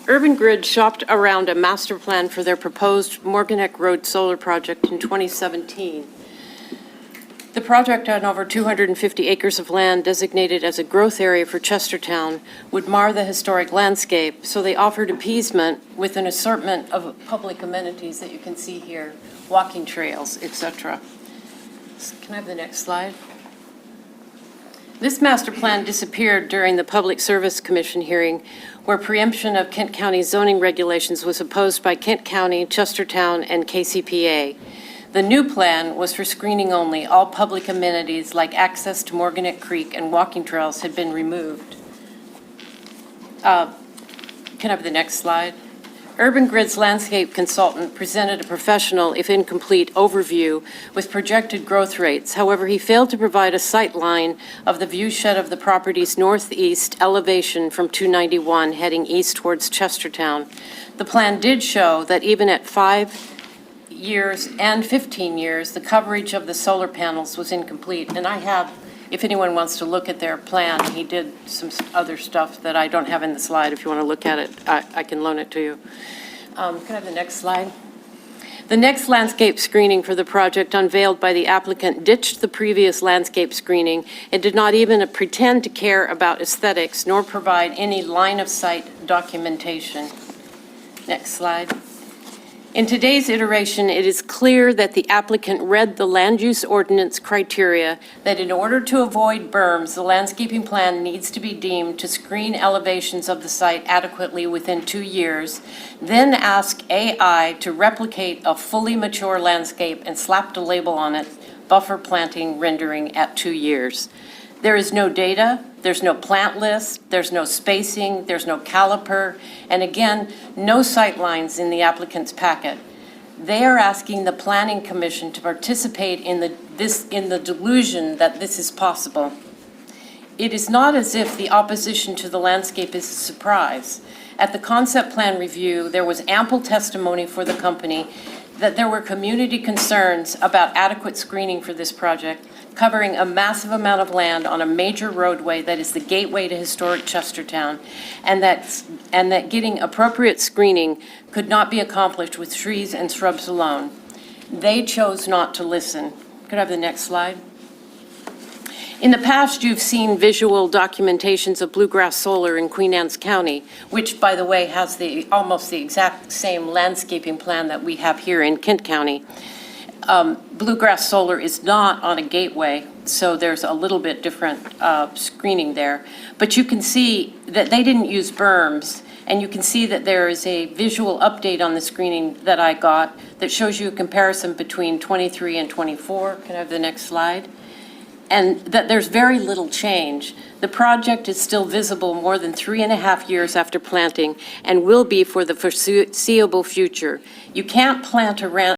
Urban Grid shopped around a master plan for their proposed Morgan Neck Road solar project in 2017. The project on over 250 acres of land designated as a growth area for Chestertown would mar the historic landscape, so they offered appeasement with an assortment of public amenities that you can see here, walking trails, etc. Can I have the next slide? This master plan disappeared during the Public Service Commission hearing, where preemption of Kent County zoning regulations was opposed by Kent County, Chestertown, and KCPA. The new plan was for screening only. All public amenities like access to Morgan Neck Creek and walking trails had been removed. Can I have the next slide? Urban Grid's landscape consultant presented a professional, if incomplete, overview with projected growth rates. However, he failed to provide a sight line of the view shed of the property's northeast elevation from 291 heading east towards Chestertown. The plan did show that even at 5 years and 15 years, the coverage of the solar panels was incomplete. And I have, if anyone wants to look at their plan, he did some other stuff that I don't have in the slide. If you want to look at it, I can loan it to you. Can I have the next slide? The next landscape screening for the project unveiled by the applicant ditched the previous landscape screening and did not even pretend to care about aesthetics nor provide any line-of-sight documentation. Next slide. In today's iteration, it is clear that the applicant read the land use ordinance criteria that in order to avoid berms, the landscaping plan needs to be deemed to screen elevations of the site adequately within 2 years, then ask AI to replicate a fully mature landscape and slapped a label on it, buffer planting rendering at 2 years. There is no data, there's no plant list, there's no spacing, there's no caliper, and again, no sight lines in the applicant's packet. They are asking the Planning Commission to participate in the delusion that this is possible. It is not as if the opposition to the landscape is a surprise. At the concept plan review, there was ample testimony for the company that there were community concerns about adequate screening for this project, covering a massive amount of land on a major roadway that is the gateway to historic Chestertown, and that getting appropriate screening could not be accomplished with trees and shrubs alone. They chose not to listen. Could I have the next slide? In the past, you've seen visual documentations of Bluegrass Solar in Queen Anne's County, which, by the way, has almost the exact same landscaping plan that we have here in Kent County. Bluegrass Solar is not on a gateway, so there's a little bit different screening there. But you can see that they didn't use berms, and you can see that there is a visual update on the screening that I got that shows you a comparison between 23 and 24. Can I have the next slide? And that there's very little change. The project is still visible more than 3.5 years after planting and will be for the foreseeable future. You can't plant around